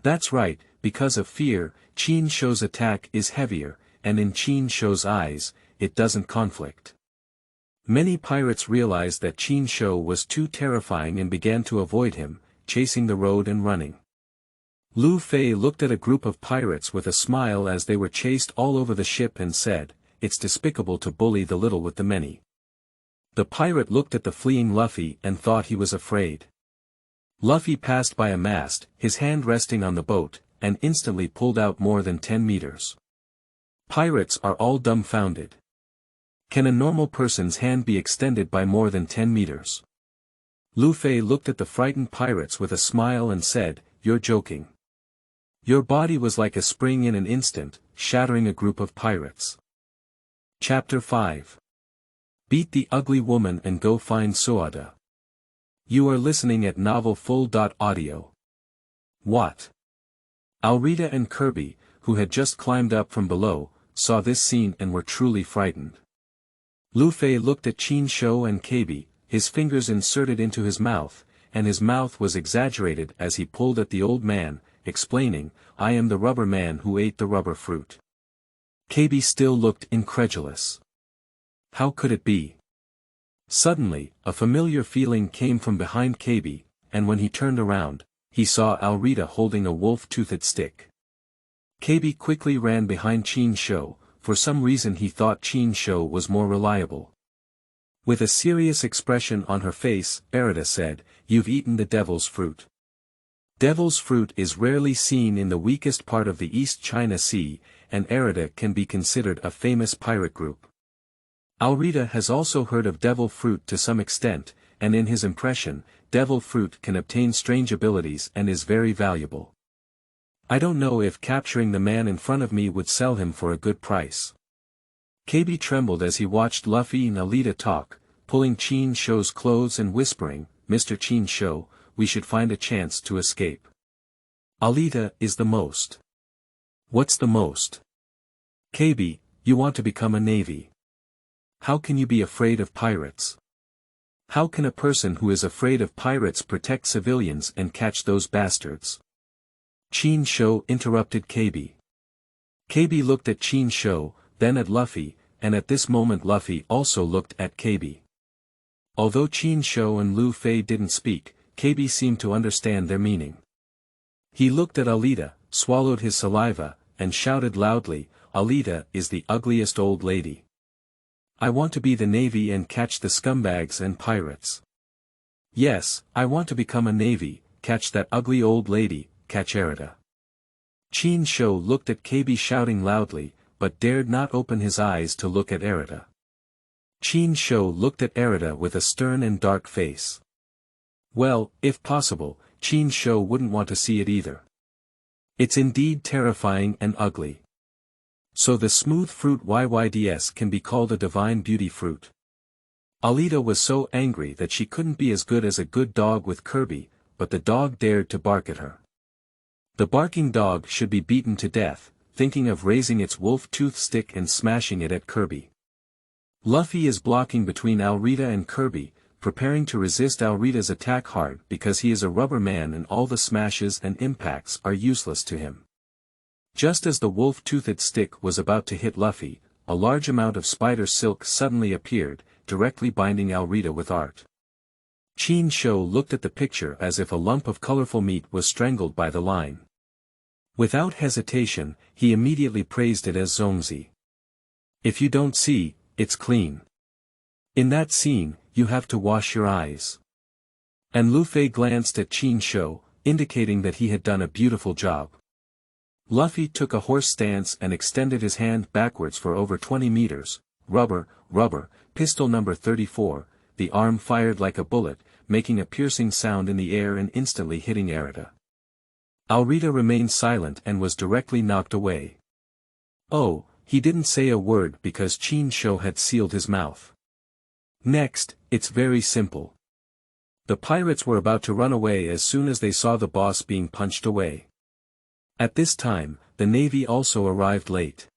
That's right, because of fear, Qin Shou's attack is heavier, and in Qin Shou's eyes, it doesn't conflict. Many pirates realized that Qin Shou was too terrifying and began to avoid him, chasing the road and running. Lu Fei looked at a group of pirates with a smile as they were chased all over the ship and said, "It's despicable to bully the little with the many." The pirate looked at the fleeing Luffy and thought he was afraid. Luffy passed by a mast, his hand resting on the boat, and instantly pulled out more than 10 meters. Pirates are all dumbfounded. Can a normal person's hand be extended by more than 10 meters? Lu Fei looked at the frightened pirates with a smile and said, "You're joking." Your body was like a spring in an instant, shattering a group of pirates. Chapter 5. Beat the ugly woman and go find Soada. You are listening at novelfull.audio. What? Alrita and Kirby, who had just climbed up from below, saw this scene and were truly frightened. Lu Fei looked at Qin Shou and Kabi, his fingers inserted into his mouth, and his mouth was exaggerated as he pulled at the old man, explaining, "I am the rubber man who ate the rubber fruit." Kabi still looked incredulous. How could it be? Suddenly, a familiar feeling came from behind Kabi, and when he turned around, he saw Alrita holding a wolf-toothed stick. Kabi quickly ran behind Qin Shou, for some reason he thought Qin Shou was more reliable. With a serious expression on her face, Arita said, "You've eaten the devil's fruit." Devil's fruit is rarely seen in the weakest part of the East China Sea, and Arita can be considered a famous pirate group. Alrita has also heard of devil fruit to some extent, and in his impression, devil fruit can obtain strange abilities and is very valuable. I don't know if capturing the man in front of me would sell him for a good price. Kabi trembled as he watched Luffy and Alita talk, pulling Qin Shou's clothes and whispering, "Mr. Qin Shou, we should find a chance to escape." Alita is the most. What's the most? Kabi, you want to become a navy. How can you be afraid of pirates? How can a person who is afraid of pirates protect civilians and catch those bastards? Qin Shou interrupted Kabi. Kabi looked at Qin Shou, then at Luffy, and at this moment Luffy also looked at Kabi. Although Qin Shou and Lu Fei didn't speak, Kabi seemed to understand their meaning. He looked at Alita, swallowed his saliva, and shouted loudly, "Alita is the ugliest old lady. I want to be the navy and catch the scumbags and pirates. Yes, I want to become a navy, catch that ugly old lady, catch Arita." Qin Shou looked at Kabi shouting loudly, but dared not open his eyes to look at Arita. Qin Shou looked at Arita with a stern and dark face. Well, if possible, Qin Shou wouldn't want to see it either. It's indeed terrifying and ugly. So the smooth fruit YYDS can be called a divine beauty fruit. Alita was so angry that she couldn't be as good as a good dog with Kirby, but the dog dared to bark at her. The barking dog should be beaten to death, thinking of raising its wolf-tooth stick and smashing it at Kirby. Luffy is blocking between Alrita and Kirby, preparing to resist Alrita's attack hard because he is a rubber man and all the smashes and impacts are useless to him. Just as the wolf-toothed stick was about to hit Luffy, a large amount of spider silk suddenly appeared, directly binding Alrita with art. Qin Shou looked at the picture as if a lump of colorful meat was strangled by the line. Without hesitation, he immediately praised it as Zongzi. If you don't see, it's clean. In that scene, you have to wash your eyes. And Lu Fei glanced at Qin Shou, indicating that he had done a beautiful job. Luffy took a horse stance and extended his hand backwards for over 20 meters. Rubber, pistol number 34, the arm fired like a bullet, making a piercing sound in the air and instantly hitting Arata. Alrita remained silent and was directly knocked away. Oh, he didn't say a word because Chinsho had sealed his mouth. Next, it's very simple. The pirates were about to run away as soon as they saw the boss being punched away. At this time, the navy also arrived late.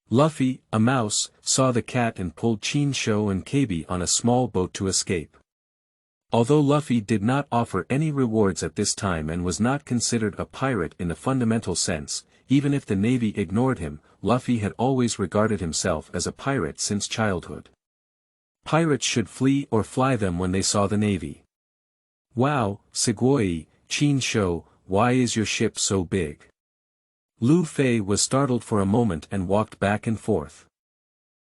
Luffy, a mouse, saw the cat and pulled Chinsho and Kabi on a small boat to escape. Although Luffy did not offer any rewards at this time and was not considered a pirate in the fundamental sense, even if the navy ignored him, Luffy had always regarded himself as a pirate since childhood. Pirates should flee or fly them when they saw the navy. Wow, Sugoi, Chinsho, why is your ship so big? Luffy was startled for a moment and walked back and forth.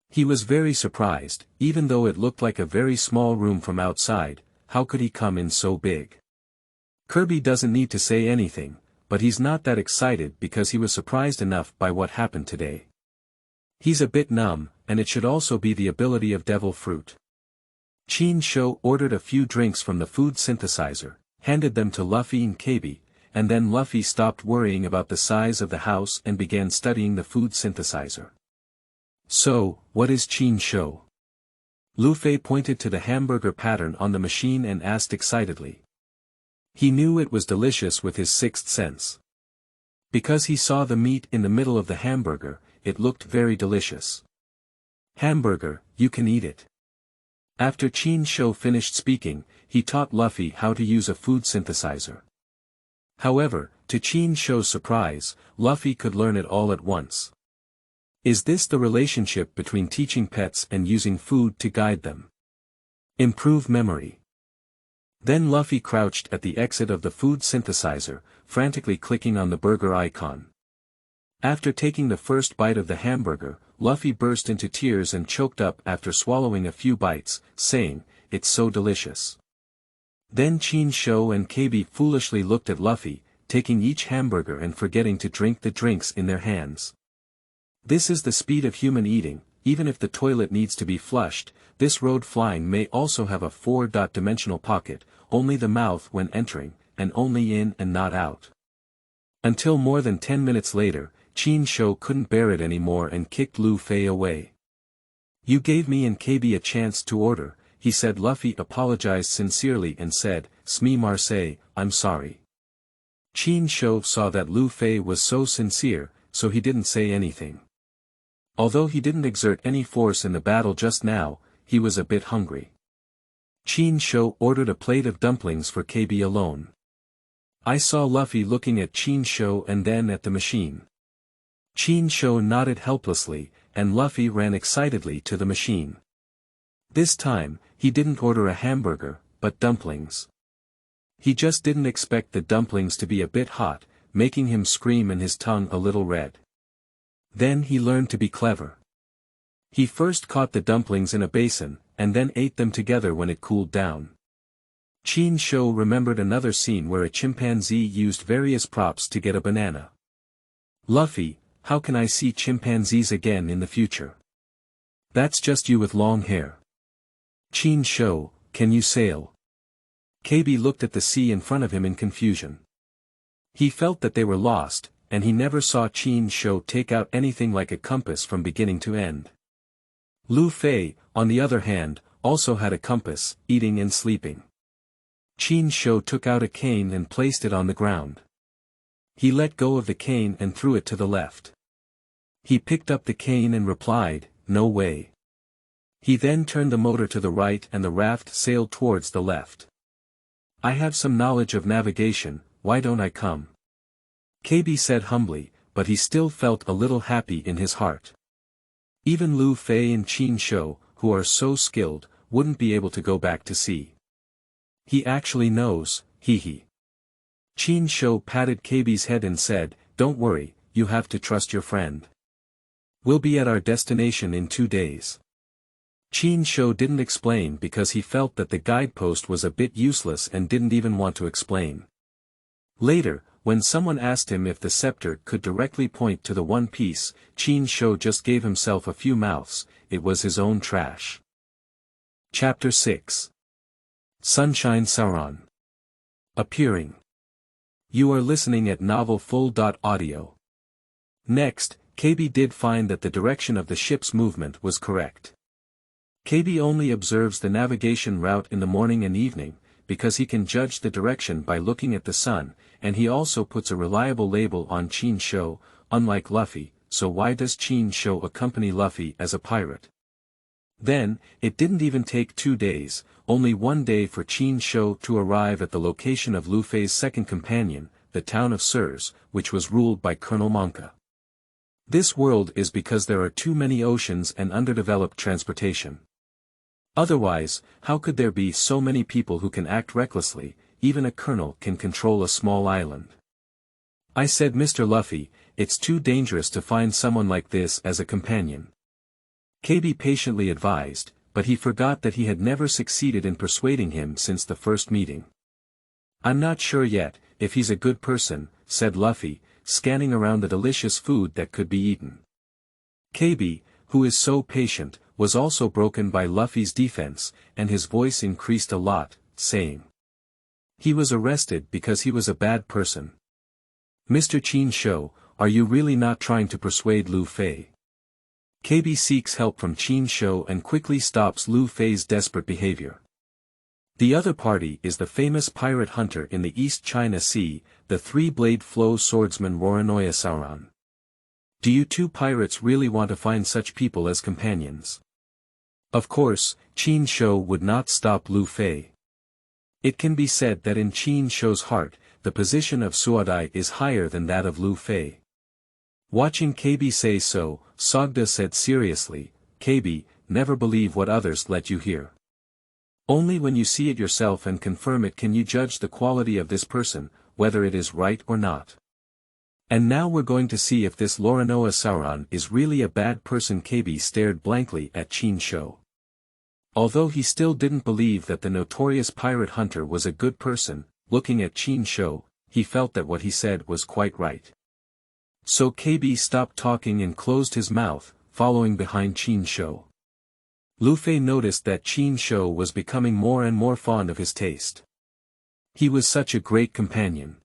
He was very surprised, even though it looked like a very small room from outside. How could he come in so big? Kirby doesn't need to say anything, but he's not that excited because he was surprised enough by what happened today. He's a bit numb, and it should also be the ability of devil fruit. Chinsho ordered a few drinks from the food synthesizer, handed them to Luffy and Kabi, and then Luffy stopped worrying about the size of the house and began studying the food synthesizer. So, what is Chinsho? Luffy pointed to the hamburger pattern on the machine and asked excitedly. He knew it was delicious with his sixth sense. Because he saw the meat in the middle of the hamburger, it looked very delicious. Hamburger, you can eat it. After Chinsho finished speaking, he taught Luffy how to use a food synthesizer. However, to Chinsho's surprise, Luffy could learn it all at once. Is this the relationship between teaching pets and using food to guide them? Improve memory. Then Luffy crouched at the exit of the food synthesizer, frantically clicking on the burger icon. After taking the first bite of the hamburger, Luffy burst into tears and choked up after swallowing a few bites, saying, "It's so delicious." Then Chinsho and Kabi foolishly looked at Luffy, taking each hamburger and forgetting to drink the drinks in their hands. This is the speed of human eating. Even if the toilet needs to be flushed, this road flying may also have a 4-dimensional pocket, only the mouth when entering, and only in and not out. Until more than 10 minutes later, Chinsho couldn't bear it anymore and kicked Luffy away. You gave me and Kabi a chance to order, he said. Luffy apologized sincerely and said, "Sme Marseille, I'm sorry." Chinsho saw that Luffy was so sincere, so he didn't say anything. Although he didn't exert any force in the battle just now, he was a bit hungry. Chinsho ordered a plate of dumplings for Kabi alone. I saw Luffy looking at Chinsho and then at the machine. Chinsho nodded helplessly, and Luffy ran excitedly to the machine. This time, he didn't order a hamburger, but dumplings. He just didn't expect the dumplings to be a bit hot, making him scream and his tongue a little red. Then he learned to be clever. He first caught the dumplings in a basin, and then ate them together when it cooled down. Chinsho remembered another scene where a chimpanzee used various props to get a banana. Luffy, how can I see chimpanzees again in the future? That's just you with long hair. Chinsho, can you sail? Kabi looked at the sea in front of him in confusion. He felt that they were lost, and he never saw Chinsho take out anything like a compass from beginning to end. Luffy, on the other hand, also had a compass, eating and sleeping. Chinsho took out a cane and placed it on the ground. He let go of the cane and threw it to the left. He picked up the cane and replied, "No way." He then turned the motor to the right and the raft sailed towards the left. I have some knowledge of navigation, why don't I come? Kabi said humbly, but he still felt a little happy in his heart. Even Luffy and Chinsho, who are so skilled, wouldn't be able to go back to sea. He actually knows, hee. Chinsho patted Kabi's head and said, "Don't worry, you have to trust your friend. We'll be at our destination in 2 days." Chinsho didn't explain because he felt that the guidepost was a bit useless and didn't even want to explain. Later, when someone asked him if the scepter could directly point to the One Piece, Chin Shou just gave himself a few mouths. It was his own trash. Chapter 6. Sunshine Sauron. Appearing. You are listening at novelfull.audio. Next, KB did find that the direction of the ship's movement was correct. KB only observes the navigation route in the morning and evening, because he can judge the direction by looking at the sun, and he also puts a reliable label on Chin Shou, unlike Luffy. So why does Chin Shou accompany Luffy as a pirate? Then, it didn't even take 2 days, only 1 day for Chin Shou to arrive at the location of Luffy's second companion, the town of Surs, which was ruled by Colonel Monka. This world is because there are too many oceans and underdeveloped transportation. Otherwise, how could there be so many people who can act recklessly? Even a colonel can control a small island. I said, Mr. Luffy, it's too dangerous to find someone like this as a companion. KB patiently advised, but he forgot that he had never succeeded in persuading him since the first meeting. I'm not sure yet, if he's a good person, said Luffy, scanning around the delicious food that could be eaten. KB, who is so patient, was also broken by Luffy's defense, and his voice increased a lot, saying, he was arrested because he was a bad person. Mr. Chin Shou, are you really not trying to persuade Luffy? KB seeks help from Chin Shou and quickly stops Luffy's desperate behavior. The other party is the famous pirate hunter in the East China Sea, the three-blade flow swordsman Roronoa Sauron. Do you two pirates really want to find such people as companions? Of course, Chin Shou would not stop Luffy. It can be said that in Chin Shou's heart, the position of Suodai is higher than that of Luffy. Watching KB say so, Sogda said seriously, KB, never believe what others let you hear. Only when you see it yourself and confirm it can you judge the quality of this person, whether it is right or not. And now we're going to see if this Roronoa Sauron is really a bad person. KB stared blankly at Chin Shou. Although he still didn't believe that the notorious pirate hunter was a good person, looking at Chin Shou, he felt that what he said was quite right. So KB stopped talking and closed his mouth, following behind Chin Shou. Luffy noticed that Chin Shou was becoming more and more fond of his taste. He was such a great companion.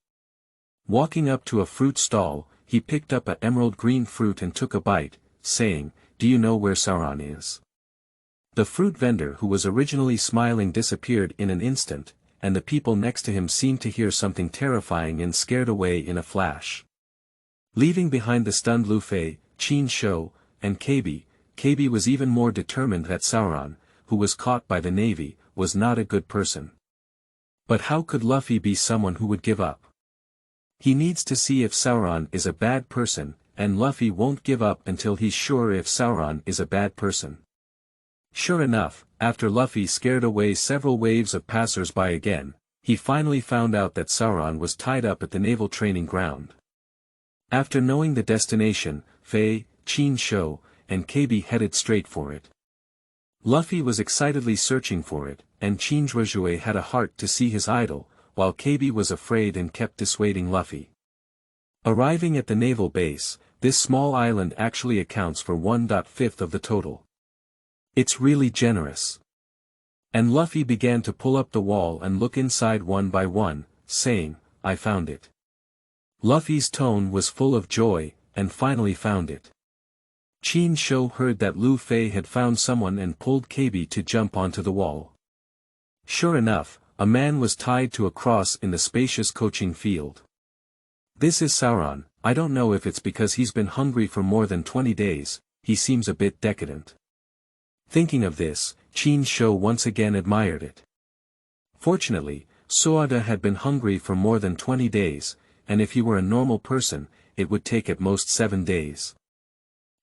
Walking up to a fruit stall, he picked up an emerald green fruit and took a bite, saying, do you know where Sauron is? The fruit vendor who was originally smiling disappeared in an instant, and the people next to him seemed to hear something terrifying and scared away in a flash. Leaving behind the stunned Luffy, Chin Shou, and KB was even more determined that Sauron, who was caught by the navy, was not a good person. But how could Luffy be someone who would give up? He needs to see if Sauron is a bad person, and Luffy won't give up until he's sure if Sauron is a bad person. Sure enough, after Luffy scared away several waves of passers-by again, he finally found out that Sauron was tied up at the naval training ground. After knowing the destination, Fei, Chin Shou, and KB headed straight for it. Luffy was excitedly searching for it, and Chin Shou had a heart to see his idol, while KB was afraid and kept dissuading Luffy. Arriving at the naval base, this small island actually accounts for 1/5 of the total. It's really generous. And Luffy began to pull up the wall and look inside one by one, saying, I found it. Luffy's tone was full of joy, and finally found it. Chin Shou heard that Luffy had found someone and pulled KB to jump onto the wall. Sure enough, a man was tied to a cross in the spacious coaching field. This is Sauron. I don't know if it's because he's been hungry for more than 20 days, he seems a bit decadent. Thinking of this, Chin Shou once again admired it. Fortunately, Suoda had been hungry for more than 20 days, and if he were a normal person, it would take at most 7 days.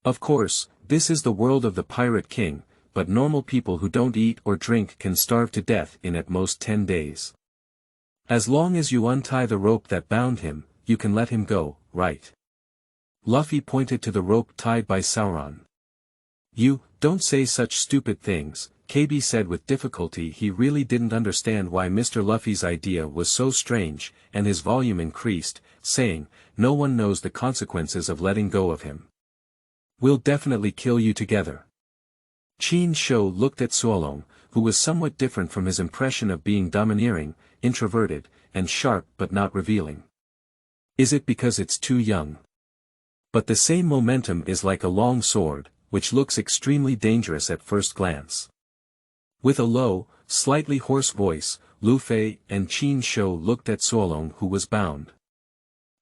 Of course, this is the world of the Pirate King, but normal people who don't eat or drink can starve to death in at most 10 days. As long as you untie the rope that bound him, you can let him go, right? Luffy pointed to the rope tied by Sauron. You, don't say such stupid things, KB said with difficulty he really didn't understand why Mr. Luffy's idea was so strange, and his volume increased, saying, "No one knows the consequences of letting go of him. We'll definitely kill you together." Chin Shou looked at Sauron, who was somewhat different from his impression of being domineering, introverted, and sharp but not revealing. "Is it because it's too young? But the same momentum is like a long sword, which looks extremely dangerous at first glance." With a low, slightly hoarse voice, Luffy and Chin Shou looked at Sauron, who was bound.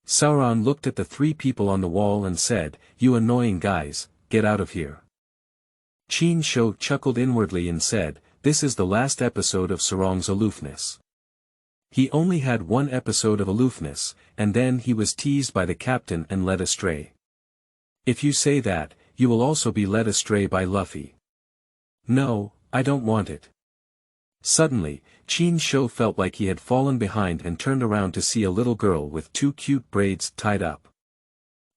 Sauron looked at the three people on the wall and said, "You annoying guys, get out of here." Chin Shou chuckled inwardly and said, "This is the last episode of Sauron's aloofness. He only had one episode of aloofness, and then he was teased by the captain and led astray. If you say that, you will also be led astray by Luffy." "No, I don't want it." Suddenly, Chin Shou felt like he had fallen behind and turned around to see a little girl with two cute braids tied up.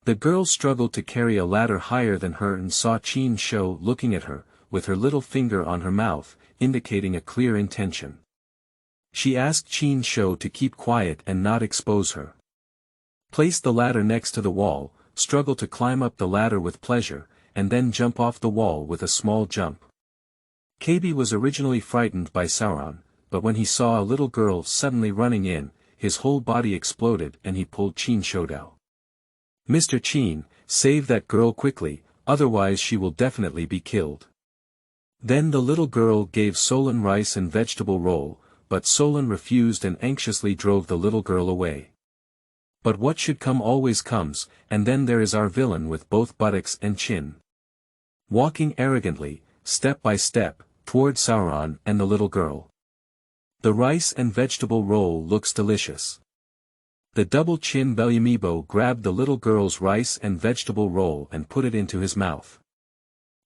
The girl struggled to carry a ladder higher than her and saw Chin Shou looking at her, with her little finger on her mouth, indicating a clear intention. She asked Chin Shou to keep quiet and not expose her. Place the ladder next to the wall, struggle to climb up the ladder with pleasure, and then jump off the wall with a small jump. KB was originally frightened by Sauron, but when he saw a little girl suddenly running in, his whole body exploded and he pulled Chin Shou down. "Mr. Chin, save that girl quickly, otherwise she will definitely be killed." Then the little girl gave Solon rice and vegetable roll, but Solon refused and anxiously drove the little girl away. But what should come always comes, and then there is our villain with both buttocks and chin. Walking arrogantly, step by step, toward Sauron and the little girl. The rice and vegetable roll looks delicious. The double-chin Bellumibo grabbed the little girl's rice and vegetable roll and put it into his mouth.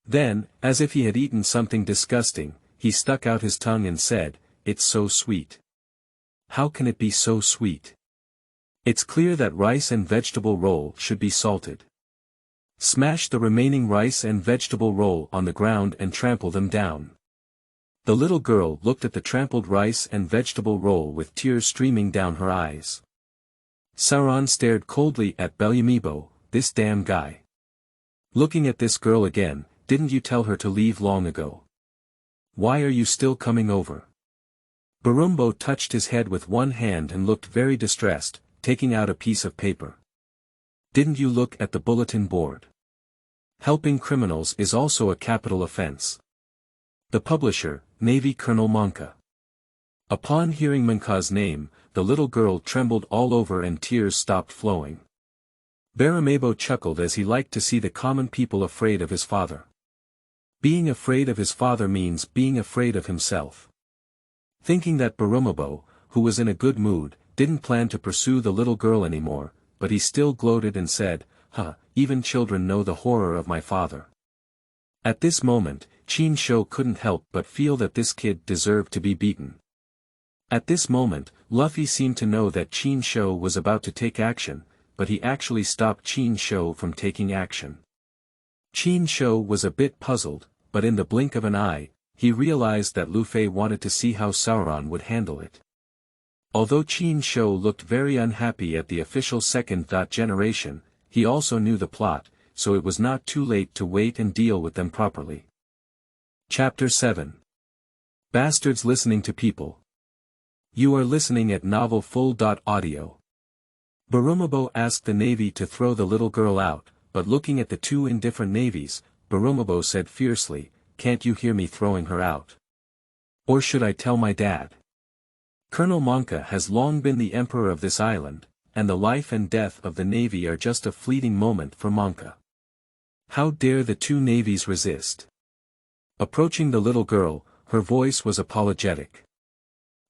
Then, as if he had eaten something disgusting, he stuck out his tongue and said, "It's so sweet. How can it be so sweet? It's clear that rice and vegetable roll should be salted." Smash the remaining rice and vegetable roll on the ground and trample them down. The little girl looked at the trampled rice and vegetable roll with tears streaming down her eyes. Sauron stared coldly at Bellumibo, "This damn guy. Looking at this girl again, didn't you tell her to leave long ago? Why are you still coming over?" Barumbo touched his head with one hand and looked very distressed, taking out a piece of paper. "Didn't you look at the bulletin board? Helping criminals is also a capital offense. The publisher, Navy Colonel Monka." Upon hearing Monka's name, the little girl trembled all over and tears stopped flowing. Barumabo chuckled as he liked to see the common people afraid of his father. Being afraid of his father means being afraid of himself. Thinking that Barumabo, who was in a good mood, didn't plan to pursue the little girl anymore, but he still gloated and said, Even children know the horror of my father." At this moment, Chin Shou couldn't help but feel that this kid deserved to be beaten. At this moment, Luffy seemed to know that Chin Shou was about to take action, but he actually stopped Chin Shou from taking action. Chin Shou was a bit puzzled, but in the blink of an eye, he realized that Luffy wanted to see how Sauron would handle it. Although Chin Shou looked very unhappy at the official second generation, he also knew the plot, so it was not too late to wait and deal with them properly. Chapter 7. Bastards Listening to People. You are listening at Novel Full.audio. Barumabo asked the Navy to throw the little girl out, but looking at the two indifferent navies, Barumabo said fiercely, "Can't you hear me throwing her out? Or should I tell my dad? Colonel Monka has long been the emperor of this island, and the life and death of the Navy are just a fleeting moment for Monka. How dare the two navies resist?" Approaching the little girl, her voice was apologetic.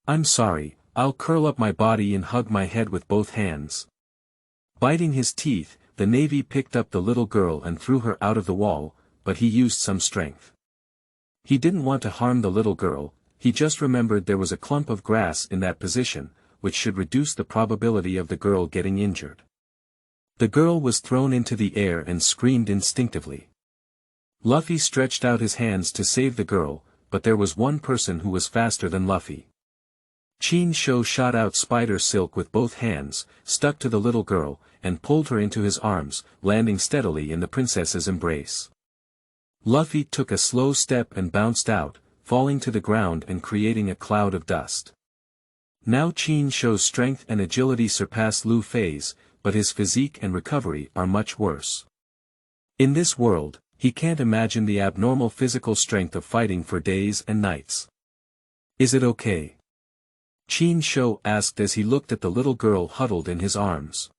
"I'm sorry, I'll curl up my body and hug my head with both hands." Biting his teeth, the Navy picked up the little girl and threw her out of the wall, but he used some strength. He didn't want to harm the little girl, he just remembered there was a clump of grass in that position, which should reduce the probability of the girl getting injured. The girl was thrown into the air and screamed instinctively. Luffy stretched out his hands to save the girl, but there was one person who was faster than Luffy. Chin Shou shot out spider silk with both hands, stuck to the little girl, and pulled her into his arms, landing steadily in the princess's embrace. Luffy took a slow step and bounced out, falling to the ground and creating a cloud of dust. Now Chin Shou's strength and agility surpass Luffy's, but his physique and recovery are much worse. In this world, he can't imagine the abnormal physical strength of fighting for days and nights. Is it okay? Chin Shou asked as he looked at the little girl huddled in his arms.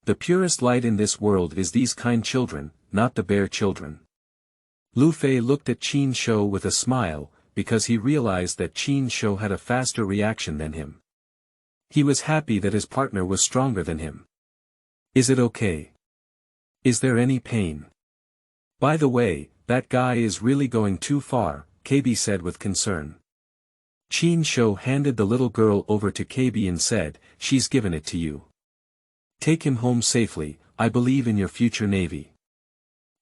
The purest light in this world is these kind children, not the bear children. Luffy looked at Chin Shou with a smile, because he realized that Chin Shou had a faster reaction than him. He was happy that his partner was stronger than him. Is it okay? Is there any pain? By the way, that guy is really going too far, KB said with concern. Chin Shou handed the little girl over to KB and said, she's given it to you. Take him home safely, I believe in your future navy.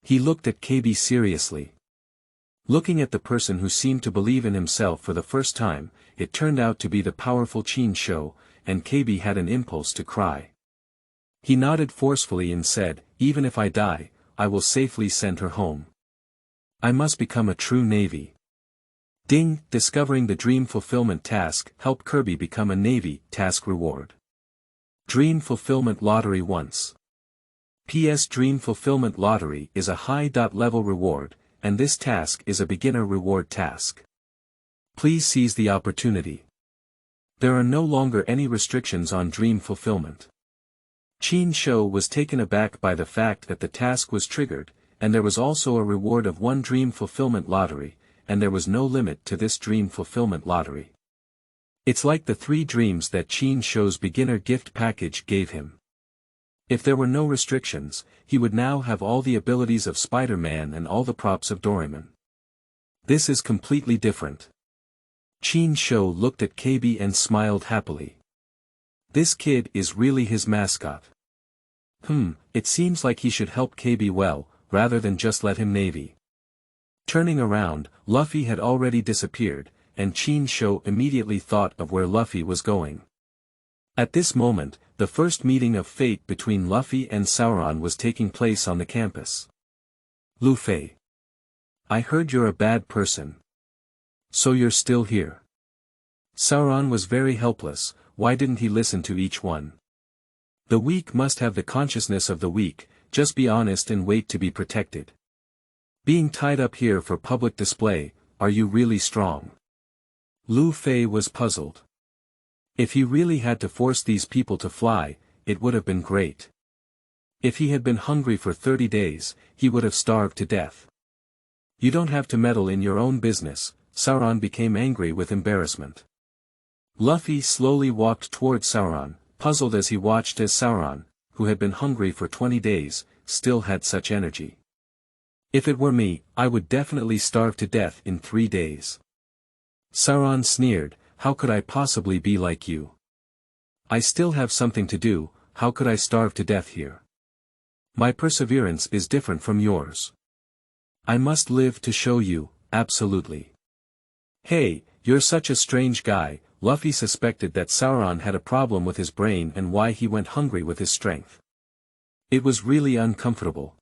He looked at KB seriously. Looking at the person who seemed to believe in himself for the first time, it turned out to be the powerful Chin Shou, and KB had an impulse to cry. He nodded forcefully and said, even if I die, I will safely send her home. I must become a true navy. Ding! Discovering the Dream Fulfillment task helped Kirby become a Navy task reward. Dream Fulfillment Lottery once. PS Dream Fulfillment Lottery is a high-level reward, and this task is a beginner reward task. Please seize the opportunity. There are no longer any restrictions on dream fulfillment. Chin Shou was taken aback by the fact that the task was triggered, and there was also a reward of 1 Dream Fulfillment Lottery, and there was no limit to this Dream Fulfillment Lottery. It's like the 3 dreams that Chin Shou's beginner gift package gave him. If there were no restrictions, he would now have all the abilities of Spider-Man and all the props of Doraemon. This is completely different. Chin Shou looked at KB and smiled happily. This kid is really his mascot. It seems like he should help KB well, rather than just let him navy. Turning around, Luffy had already disappeared, and Chin Shou immediately thought of where Luffy was going. At this moment, the first meeting of fate between Luffy and Sauron was taking place on the campus. Luffy. I heard you're a bad person. So you're still here. Sauron was very helpless, why didn't he listen to each one? The weak must have the consciousness of the weak, just be honest and wait to be protected. Being tied up here for public display, are you really strong? Luffy was puzzled. If he really had to force these people to fly, it would have been great. If he had been hungry for 30 days, he would have starved to death. You don't have to meddle in your own business, Sauron became angry with embarrassment. Luffy slowly walked toward Sauron, puzzled as he watched as Sauron, who had been hungry for 20 days, still had such energy. If it were me, I would definitely starve to death in 3 days. Sauron sneered, how could I possibly be like you? I still have something to do, how could I starve to death here? My perseverance is different from yours. I must live to show you, absolutely. Hey, you're such a strange guy. Luffy suspected that Sauron had a problem with his brain and why he went hungry with his strength. It was really uncomfortable.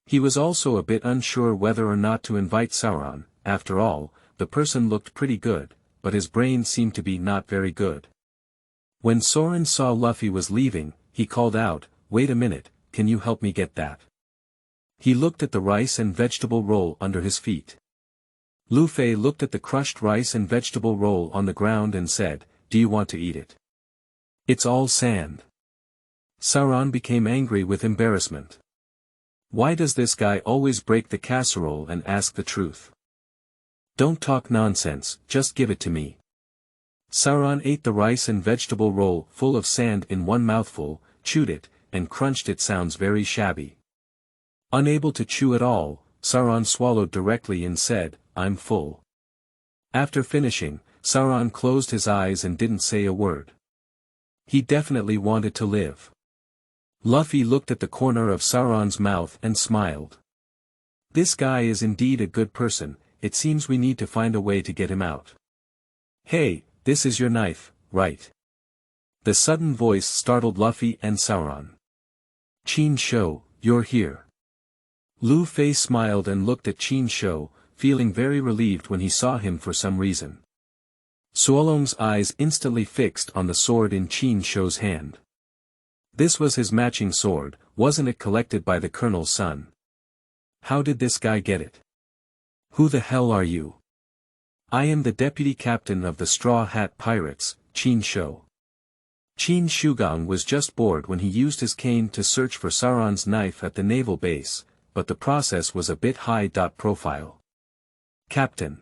He was also a bit unsure whether or not to invite Sauron. After all, the person looked pretty good, but his brain seemed to be not very good. When Sauron saw Luffy was leaving, he called out, wait a minute, can you help me get that? He looked at the rice and vegetable roll under his feet. Luffy looked at the crushed rice and vegetable roll on the ground and said, do you want to eat it? It's all sand. Sauron became angry with embarrassment. Why does this guy always break the casserole and ask the truth? Don't talk nonsense, just give it to me. Sauron ate the rice and vegetable roll full of sand in one mouthful, chewed it, and crunched it. Sounds very shabby. Unable to chew at all, Sauron swallowed directly and said, I'm full. After finishing, Sauron closed his eyes and didn't say a word. He definitely wanted to live. Luffy looked at the corner of Sauron's mouth and smiled. This guy is indeed a good person, it seems we need to find a way to get him out. Hey, this is your knife, right? The sudden voice startled Luffy and Sauron. Chin Shou, you're here. Luffy smiled and looked at Chin Shou, feeling very relieved when he saw him for some reason. Suolong's eyes instantly fixed on the sword in Chin Shou's hand. This was his matching sword, wasn't it collected by the colonel's son? How did this guy get it? Who the hell are you? I am the deputy captain of the Straw Hat Pirates, Chin Shou. Chin Shugang was just bored when he used his cane to search for Sauron's knife at the naval base, but the process was a bit high profile. Captain.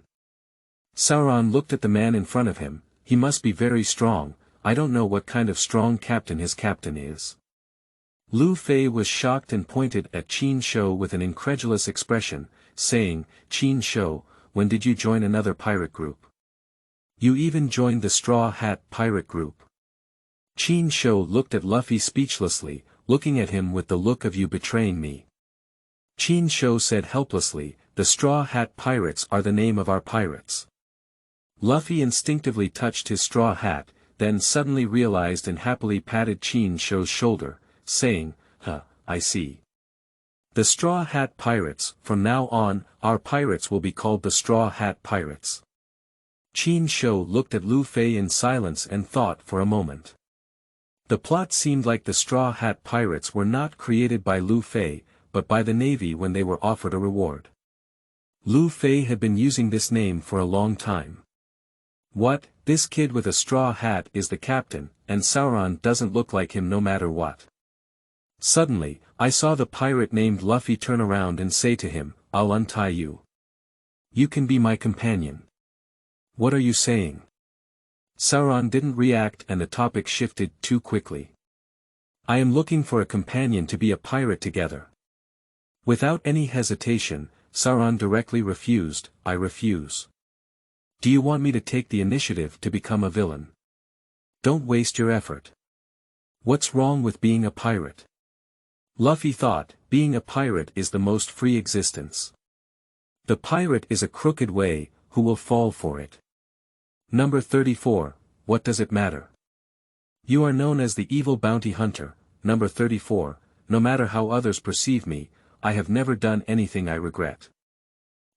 Sauron looked at the man in front of him. He must be very strong. I don't know what kind of strong captain his captain is. Luffy was shocked and pointed at Chin Shou with an incredulous expression, saying, Chin Shou, when did you join another pirate group? You even joined the Straw Hat Pirate group. Chin Shou looked at Luffy speechlessly, looking at him with the look of you betraying me. Chin Shou said helplessly, the Straw Hat Pirates are the name of our pirates. Luffy instinctively touched his straw hat, then suddenly realized and happily patted Chin Shou's shoulder, saying, I see. The Straw Hat Pirates, from now on, our pirates will be called the Straw Hat Pirates. Chin Shou looked at Luffy in silence and thought for a moment. The plot seemed like the Straw Hat Pirates were not created by Luffy, but by the Navy when they were offered a reward. Luffy had been using this name for a long time. What, this kid with a straw hat is the captain, and Sauron doesn't look like him no matter what. Suddenly, I saw the pirate named Luffy turn around and say to him, I'll untie you. You can be my companion. What are you saying? Sauron didn't react and the topic shifted too quickly. I am looking for a companion to be a pirate together. Without any hesitation, Sauron directly refused, I refuse. Do you want me to take the initiative to become a villain? Don't waste your effort. What's wrong with being a pirate? Luffy thought, being a pirate is the most free existence. The pirate is a crooked way, who will fall for it? Number 34, what does it matter? You are known as the evil bounty hunter, number 34, no matter how others perceive me, I have never done anything I regret.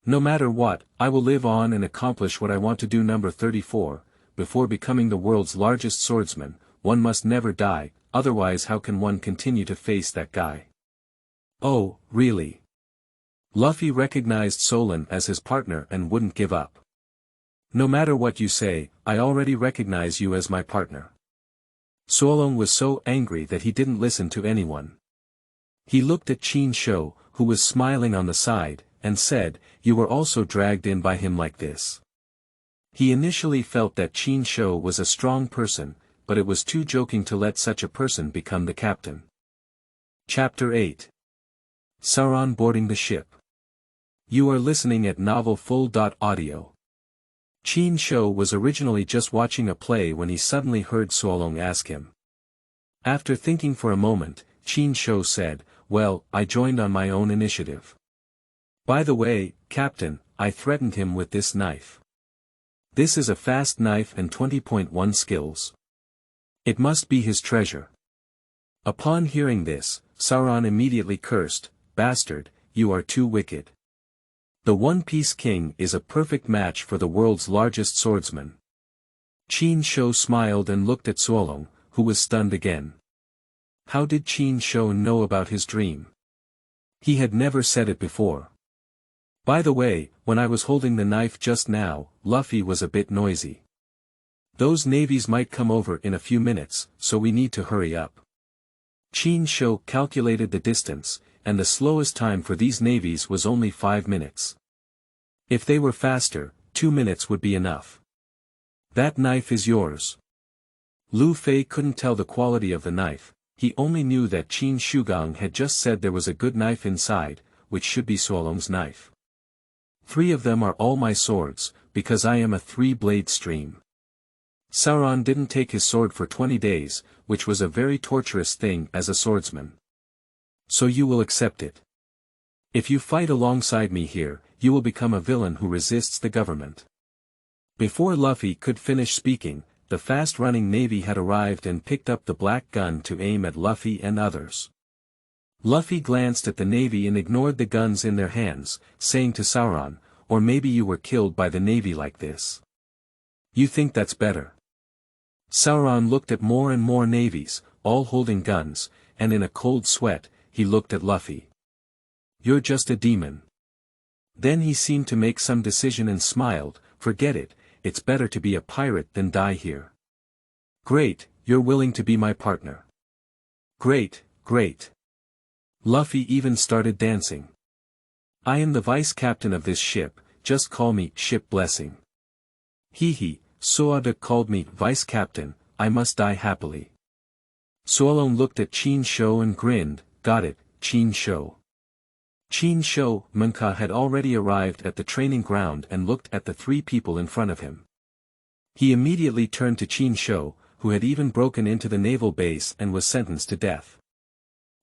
No matter what, I will live on and accomplish what I want to do. Number 34, before becoming the world's largest swordsman, one must never die, otherwise how can one continue to face that guy? Oh, really? Luffy recognized Solon as his partner and wouldn't give up. No matter what you say, I already recognize you as my partner. Solon was so angry that he didn't listen to anyone. He looked at Chin Shou, who was smiling on the side, and said, you were also dragged in by him like this. He initially felt that Chin Shou was a strong person, but it was too joking to let such a person become the captain. Chapter 8. Sauron boarding the ship. You are listening at Novel Full.audio. Chin Shou was originally just watching a play when he suddenly heard Suolong ask him. After thinking for a moment, Chin Shou said, well, I joined on my own initiative. By the way, Captain, I threatened him with this knife. This is a fast knife and 20.1 skills. It must be his treasure. Upon hearing this, Sauron immediately cursed, bastard, you are too wicked. The One Piece King is a perfect match for the world's largest swordsman. Chin Shou smiled and looked at Suolong, who was stunned again. How did Chin Shou know about his dream? He had never said it before. By the way, when I was holding the knife just now, Luffy was a bit noisy. Those navies might come over in a few minutes, so we need to hurry up. Chin Shou calculated the distance, and the slowest time for these navies was only 5 minutes. If they were faster, 2 minutes would be enough. That knife is yours. Luffy couldn't tell the quality of the knife, he only knew that Chin Shugang had just said there was a good knife inside, which should be Suolong's knife. 3 of them are all my swords, because I am a 3-blade stream. Sauron didn't take his sword for 20 days, which was a very torturous thing as a swordsman. So you will accept it. If you fight alongside me here, you will become a villain who resists the government. Before Luffy could finish speaking, the fast-running navy had arrived and picked up the black gun to aim at Luffy and others. Luffy glanced at the navy and ignored the guns in their hands, saying to Sauron, "Or maybe you were killed by the navy like this. You think that's better?" Sauron looked at more and more navies, all holding guns, and in a cold sweat, he looked at Luffy. "You're just a demon." Then he seemed to make some decision and smiled, "Forget it, it's better to be a pirate than die here." "Great, you're willing to be my partner." "Great, great." Luffy even started dancing. "I am the vice captain of this ship, just call me Ship Blessing." "Hee, Suoda called me vice captain, I must die happily." Suolong looked at Chin Shou and grinned, "Got it, Chin Shou." Chin Shou, Monka had already arrived at the training ground and looked at the three people in front of him. He immediately turned to Chin Shou, who had even broken into the naval base and was sentenced to death.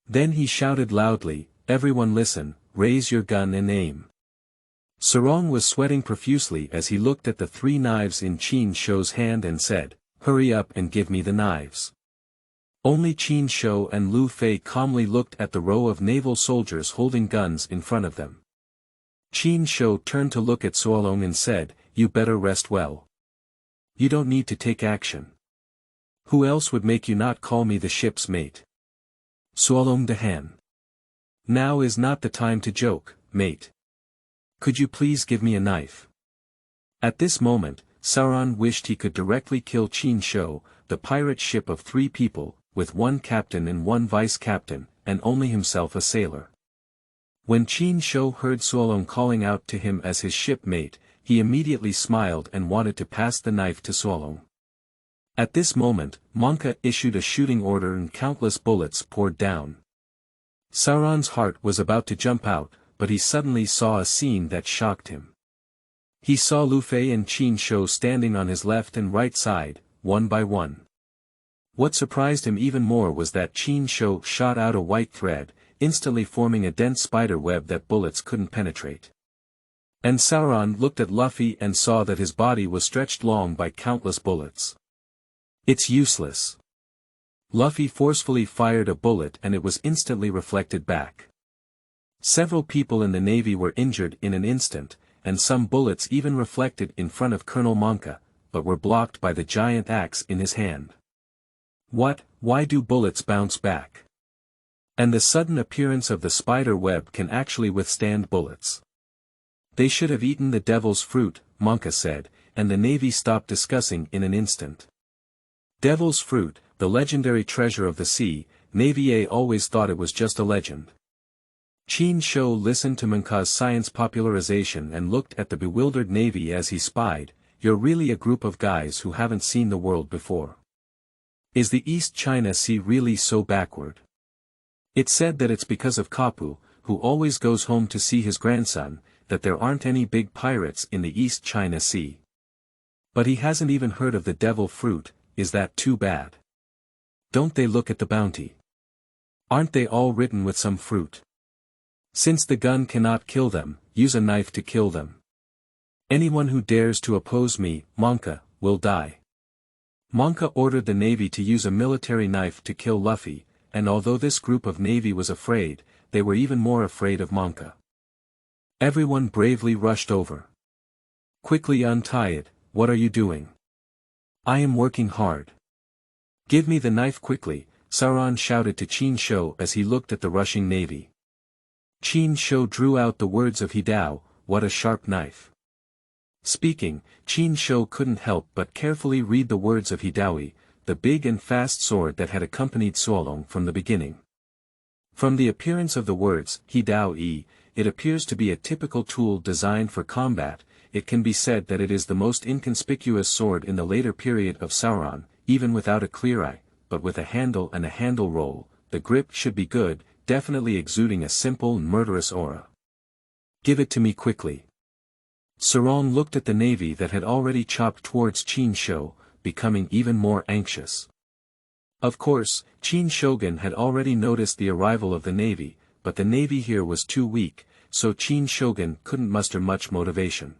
Then he shouted loudly, "Everyone listen, raise your gun and aim." Sarong was sweating profusely as he looked at the three knives in Chin Shou's hand and said, "Hurry up and give me the knives." Only Chin Shou and Lu Fei calmly looked at the row of naval soldiers holding guns in front of them. Chin Shou turned to look at Suolong and said, "You better rest well. You don't need to take action. Who else would make you not call me the ship's mate?" Suolong Dahan. "Now is not the time to joke, mate. Could you please give me a knife?" At this moment, Sauron wished he could directly kill Chin Shou, the pirate ship of 3 people, with 1 captain and 1 vice-captain, and only himself a sailor. When Chin Shou heard Suolong calling out to him as his shipmate, he immediately smiled and wanted to pass the knife to Suolong. At this moment, Monka issued a shooting order and countless bullets poured down. Sauron's heart was about to jump out, but he suddenly saw a scene that shocked him. He saw Lu Fei and Chin Shou standing on his left and right side, one by one. What surprised him even more was that Chin Shou shot out a white thread, instantly forming a dense spider web that bullets couldn't penetrate. And Sauron looked at Luffy and saw that his body was stretched long by countless bullets. "It's useless." Luffy forcefully fired a bullet and it was instantly reflected back. Several people in the navy were injured in an instant, and some bullets even reflected in front of Colonel Monka, but were blocked by the giant axe in his hand. What? Why do bullets bounce back? And the sudden appearance of the spider web can actually withstand bullets. "They should have eaten the devil's fruit," Monka said, and the navy stopped discussing in an instant. Devil's fruit, the legendary treasure of the sea, Navy A always thought it was just a legend. Chin Shou listened to Monka's science popularization and looked at the bewildered navy as he spied, "You're really a group of guys who haven't seen the world before. Is the East China Sea really so backward? It's said that it's because of Kapu, who always goes home to see his grandson, that there aren't any big pirates in the East China Sea. But he hasn't even heard of the devil fruit. Is that too bad? Don't they look at the bounty? Aren't they all written with some fruit? Since the gun cannot kill them, use a knife to kill them. Anyone who dares to oppose me, Monka, will die." Monka ordered the navy to use a military knife to kill Luffy, and although this group of navy was afraid, they were even more afraid of Monka. Everyone bravely rushed over. "Quickly untie it, what are you doing?" "I am working hard." "Give me the knife quickly," Sauron shouted to Chin Shou as he looked at the rushing navy. Chin Shou drew out the words of Hidao, "What a sharp knife." Speaking, Chin Shou couldn't help but carefully read the words of Hidaoi, the big and fast sword that had accompanied Suolong from the beginning. From the appearance of the words, Hidao-i, it appears to be a typical tool designed for combat. It can be said that it is the most inconspicuous sword in the later period of Sauron, even without a clear eye, but with a handle and a handle roll, the grip should be good, definitely exuding a simple and murderous aura. "Give it to me quickly." Sarong looked at the navy that had already chopped towards Chin Shou, becoming even more anxious. Of course, Chin Shogun had already noticed the arrival of the navy, but the navy here was too weak, so Qin Shogun couldn't muster much motivation.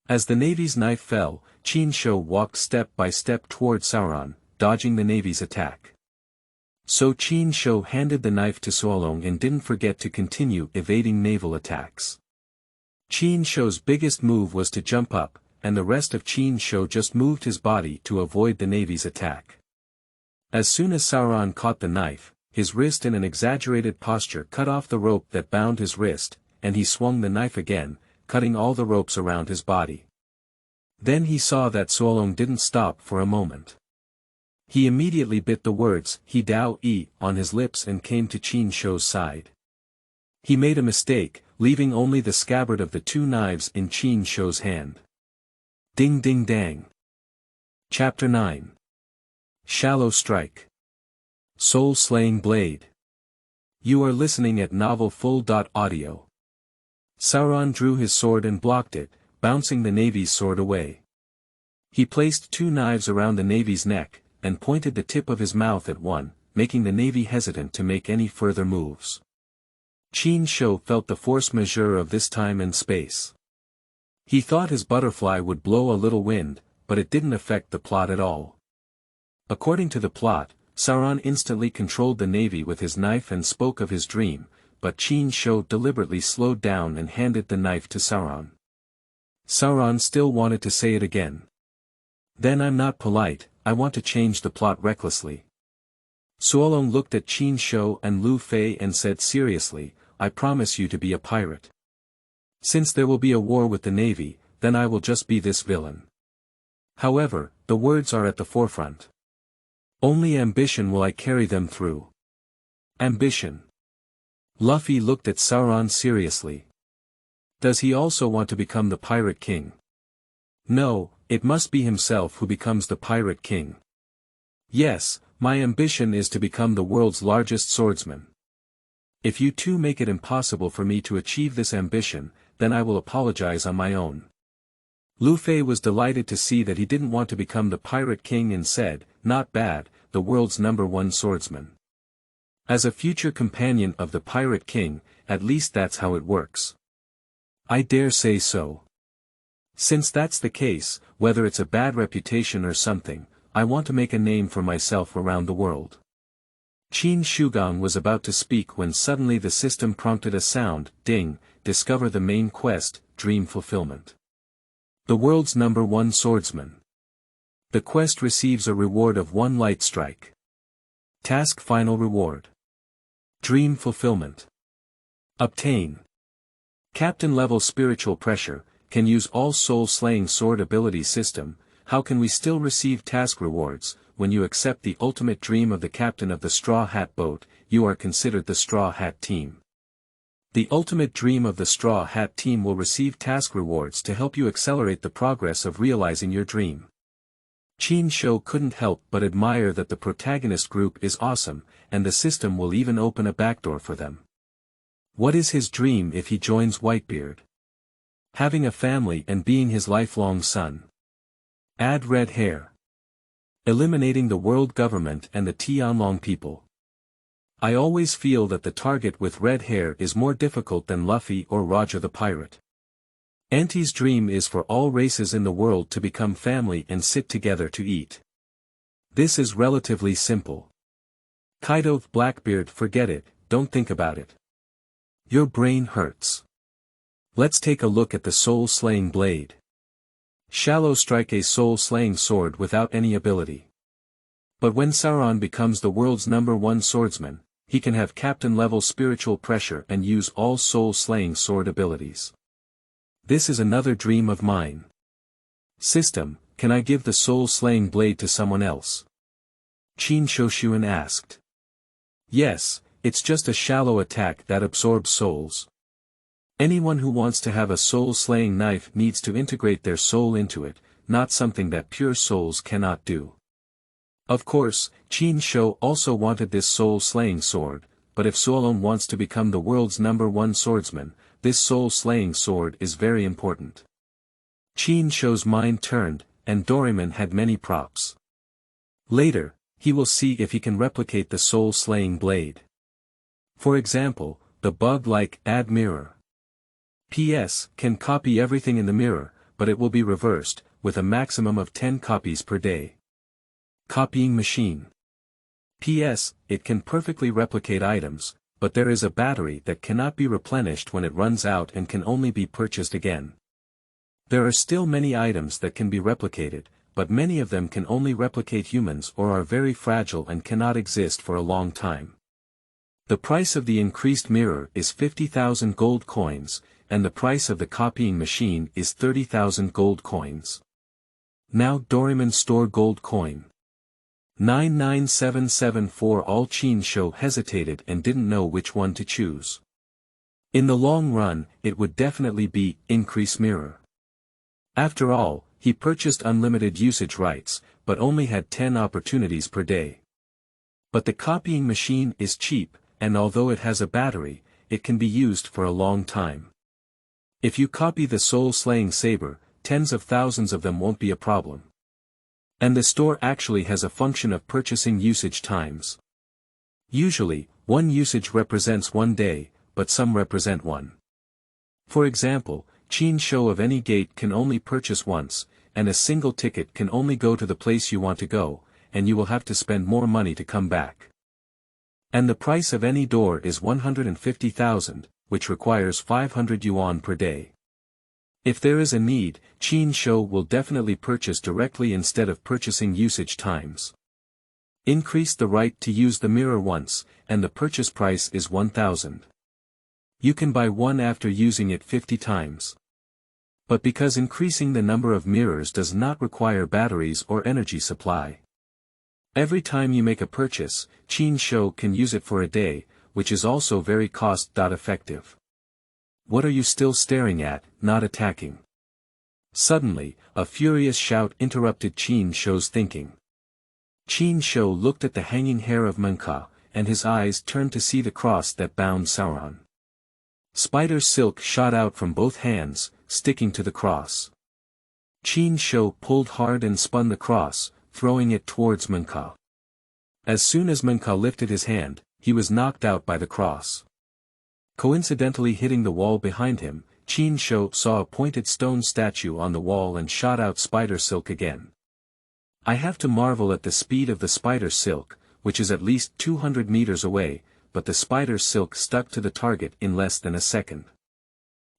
As the Navy's knife fell, Qin Sho walked step by step toward Sauron, dodging the Navy's attack. So Qin Sho handed the knife to Sauron and didn't forget to continue evading naval attacks. Qin Sho's biggest move was to jump up, and the rest of Qin Sho just moved his body to avoid the Navy's attack. As soon as Sauron caught the knife, his wrist in an exaggerated posture cut off the rope that bound his wrist, and he swung the knife again, cutting all the ropes around his body. Then he saw that Sauron didn't stop for a moment. He immediately bit the words, He Dao Yi, on his lips and came to Qin Sho's side. He made a mistake, leaving only the scabbard of the two knives in Qin Sho's hand. Ding ding dang. Chapter 9. Shallow Strike. Soul-Slaying Blade. You are listening at novelfull.audio. Sauron drew his sword and blocked it, bouncing the Navy's sword away. He placed two knives around the Navy's neck, and pointed the tip of his mouth at one, making the Navy hesitant to make any further moves. Qin Sho felt the force majeure of this time and space. He thought his butterfly would blow a little wind, but it didn't affect the plot at all. According to the plot, Sauron instantly controlled the Navy with his knife and spoke of his dream, but Qin Sho deliberately slowed down and handed the knife to Sauron. Sauron still wanted to say it again. Then I'm not polite, I want to change the plot recklessly. Sauron looked at Qin Sho and Luffy and said seriously, I promise you to be a pirate. Since there will be a war with the Navy, then I will just be this villain. However, the words are at the forefront. Only ambition will I carry them through. Ambition. Luffy looked at Sauron seriously. Does he also want to become the Pirate King? No, it must be himself who becomes the Pirate King. Yes, my ambition is to become the world's largest swordsman. If you two make it impossible for me to achieve this ambition, then I will apologize on my own. Luffy was delighted to see that he didn't want to become the Pirate King and said, not bad, the world's #1 swordsman. As a future companion of the Pirate King, at least that's how it works. I dare say so. Since that's the case, whether it's a bad reputation or something, I want to make a name for myself around the world. Qin Shogun was about to speak when suddenly the system prompted a sound, ding, discover the main quest, Dream Fulfillment. The world's #1 swordsman. The quest receives a reward of 1 light strike. Task Final Reward. Dream Fulfillment. Obtain. Captain level spiritual pressure, can use all soul-slaying sword ability system. How can we still receive task rewards? When you accept the ultimate dream of the captain of the Straw Hat boat, you are considered the Straw Hat team. The ultimate dream of the Straw Hat team will receive task rewards to help you accelerate the progress of realizing your dream. Qin Sho couldn't help but admire that the protagonist group is awesome, and the system will even open a backdoor for them. What is his dream if he joins Whitebeard? Having a family and being his lifelong son. Add red hair. Eliminating the world government and the Tianlong people. I always feel that the target with red hair is more difficult than Luffy or Roger the Pirate. Auntie's dream is for all races in the world to become family and sit together to eat. This is relatively simple. Kaido Blackbeard, forget it, don't think about it. Your brain hurts. Let's take a look at the soul-slaying blade. Shallow Strike, a soul-slaying sword without any ability. But when Sauron becomes the world's #1 swordsman, he can have captain-level spiritual pressure and use all soul-slaying sword abilities. This is another dream of mine. System, can I give the soul-slaying blade to someone else? Qin Shoshun asked. Yes, it's just a shallow attack that absorbs souls. Anyone who wants to have a soul-slaying knife needs to integrate their soul into it, not something that pure souls cannot do. Of course, Qin Sho also wanted this soul-slaying sword, but if Sauron wants to become the world's #1 swordsman, this soul-slaying sword is very important. Qin Sho's mind turned, and Doraemon had many props. Later, he will see if he can replicate the soul-slaying blade. For example, the bug-like add mirror. PS, can copy everything in the mirror, but it will be reversed, with a maximum of 10 copies per day. Copying machine. PS, it can perfectly replicate items, but there is a battery that cannot be replenished when it runs out and can only be purchased again. There are still many items that can be replicated, but many of them can only replicate humans or are very fragile and cannot exist for a long time. The price of the increased mirror is 50,000 gold coins, and the price of the copying machine is 30,000 gold coins. Now Doraemon store gold coin. 99774 All Chin Show hesitated and didn't know which one to choose. In the long run, it would definitely be increase mirror. After all, he purchased unlimited usage rights, but only had 10 opportunities per day. But the copying machine is cheap, and although it has a battery, it can be used for a long time. If you copy the soul-slaying saber, tens of thousands of them won't be a problem. And the store actually has a function of purchasing usage times. Usually, one usage represents 1 day, but some represent one. For example, Chin Show of any gate can only purchase once, and a single ticket can only go to the place you want to go, and you will have to spend more money to come back. And the price of any door is 150,000, which requires 500 yuan per day. If there is a need, Chin Show will definitely purchase directly instead of purchasing usage times. Increase the right to use the mirror once, and the purchase price is 1,000. You can buy one after using it 50 times. But because increasing the number of mirrors does not require batteries or energy supply. Every time you make a purchase, Chin Show can use it for a day, which is also very cost-effective. What are you still staring at, not attacking? Suddenly, a furious shout interrupted Chin Show's thinking. Chin Show looked at the hanging hair of Menka, and his eyes turned to see the cross that bound Sauron. Spider silk shot out from both hands, sticking to the cross. Chin Show pulled hard and spun the cross, throwing it towards Menka. As soon as Menka lifted his hand, he was knocked out by the cross. Coincidentally hitting the wall behind him, Chin Show saw a pointed stone statue on the wall and shot out spider silk again. I have to marvel at the speed of the spider silk, which is at least 200 meters away, but the spider silk stuck to the target in less than a second.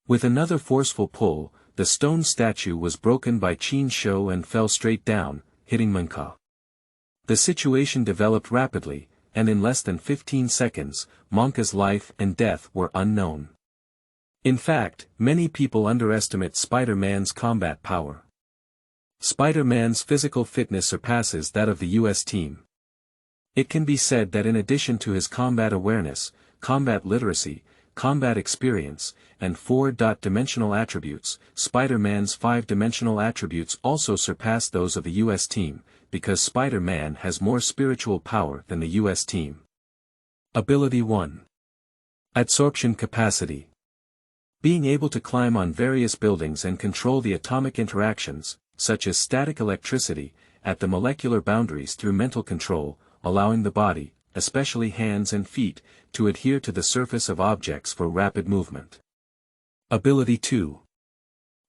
With another forceful pull, the stone statue was broken by Chin Show and fell straight down, hitting Menka. The situation developed rapidly, and in less than 15 seconds, Menka's life and death were unknown. In fact, many people underestimate Spider-Man's combat power. Spider-Man's physical fitness surpasses that of the US team. It can be said that in addition to his combat awareness, combat literacy, combat experience, and 4-dimensional attributes, Spider-Man's 5-dimensional attributes also surpass those of the US team, because Spider-Man has more spiritual power than the US team. Ability 1. Adsorption capacity. Being able to climb on various buildings and control the atomic interactions, such as static electricity, at the molecular boundaries through mental control, allowing the body, especially hands and feet, to adhere to the surface of objects for rapid movement. Ability 2.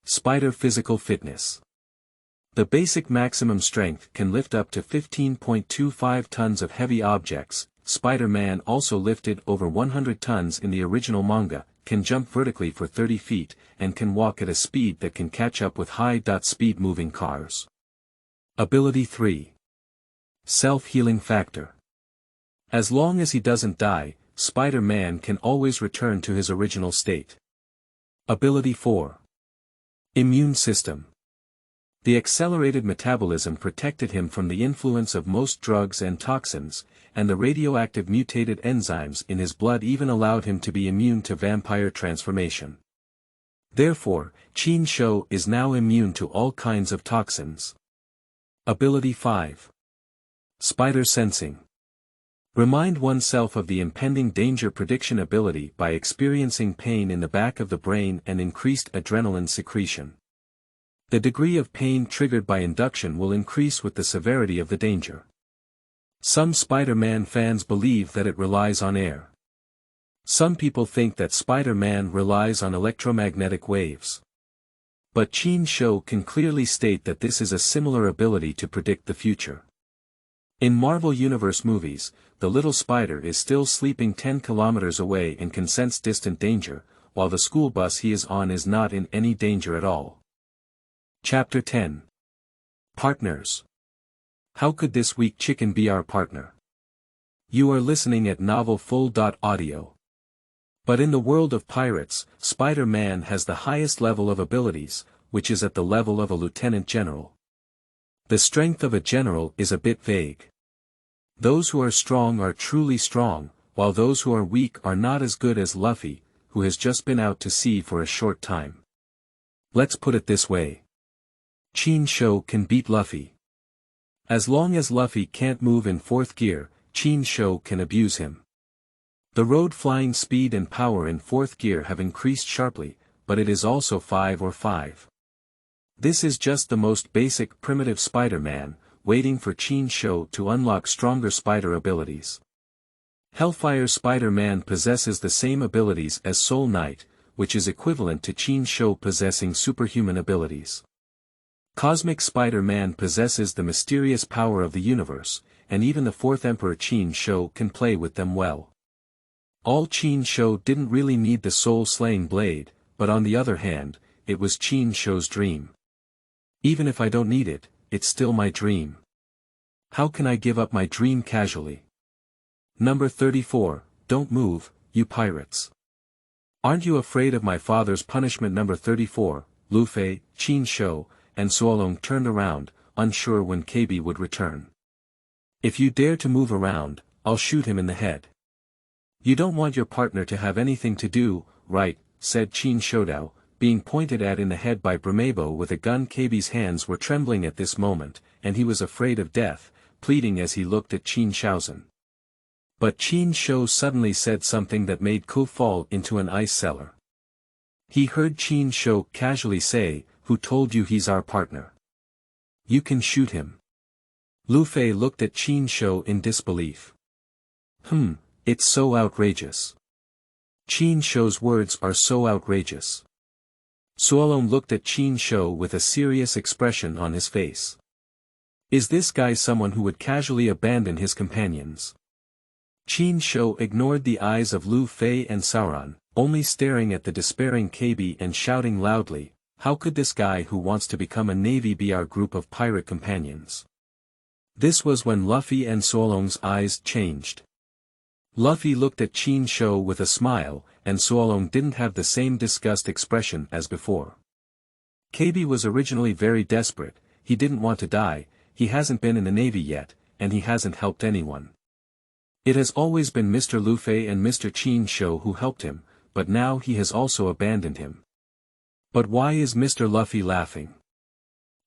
Spider physical fitness. The basic maximum strength can lift up to 15.25 tons of heavy objects. Spider-Man also lifted over 100 tons in the original manga, can jump vertically for 30 feet, and can walk at a speed that can catch up with high-speed moving cars. Ability 3. Self-healing factor. As long as he doesn't die, Spider-Man can always return to his original state. Ability 4. Immune system. The accelerated metabolism protected him from the influence of most drugs and toxins, and the radioactive mutated enzymes in his blood even allowed him to be immune to vampire transformation. Therefore, Chin Show is now immune to all kinds of toxins. Ability 5. Spider sensing. Remind oneself of the impending danger prediction ability by experiencing pain in the back of the brain and increased adrenaline secretion. The degree of pain triggered by induction will increase with the severity of the danger. Some Spider-Man fans believe that it relies on air. Some people think that Spider-Man relies on electromagnetic waves. But Chin Shou can clearly state that this is a similar ability to predict the future. In Marvel Universe movies, the little spider is still sleeping 10 kilometers away and can sense distant danger, while the school bus he is on is not in any danger at all. Chapter 10. Partners. How could this weak chicken be our partner? You are listening at novelfull.audio. But in the world of pirates, Spider-Man has the highest level of abilities, which is at the level of a lieutenant general. The strength of a general is a bit vague. Those who are strong are truly strong, while those who are weak are not as good as Luffy, who has just been out to sea for a short time. Let's put it this way. Chin Shou can beat Luffy. As long as Luffy can't move in fourth gear, Chin Shou can abuse him. The road flying speed and power in fourth gear have increased sharply, but it is also 5 or 5. This is just the most basic primitive Spider-Man, waiting for Chin Shou to unlock stronger spider abilities. Hellfire Spider-Man possesses the same abilities as Soul Knight, which is equivalent to Chin Shou possessing superhuman abilities. Cosmic Spider-Man possesses the mysterious power of the universe, and even the fourth Emperor Chin Shou can play with them well. All Chin Shou didn't really need the soul-slaying blade, but on the other hand, it was Chin Shou's dream. Even if I don't need it, it's still my dream. How can I give up my dream casually? Number 34, don't move, you pirates. Aren't you afraid of my father's punishment? Number 34, Luffy, Chin Shou, and Sauron turned around, unsure when KB would return. If you dare to move around, I'll shoot him in the head. You don't want your partner to have anything to do, right, said Chin Shou, being pointed at in the head by Bramebo with a gun. KB's hands were trembling at this moment, and he was afraid of death, pleading as he looked at Chin Shaozen. But Chin Shou suddenly said something that made Ko fall into an ice cellar. He heard Chin Shou casually say, "Who told you he's our partner? You can shoot him." Luffy looked at Chin Shou in disbelief. It's so outrageous. Chin Shou's words are so outrageous. Sauron looked at Chin Shou with a serious expression on his face. Is this guy someone who would casually abandon his companions? Chin Shou ignored the eyes of Luffy and Sauron, only staring at the despairing KB and shouting loudly, "How could this guy who wants to become a navy be our group of pirate companions?" This was when Luffy and Sauron's eyes changed. Luffy looked at Chin Shou with a smile, and Sauron didn't have the same disgust expression as before. KB was originally very desperate, he didn't want to die, he hasn't been in the navy yet, and he hasn't helped anyone. It has always been Mr. Luffy and Mr. Chin Shou who helped him, but now he has also abandoned him. But why is Mr. Luffy laughing?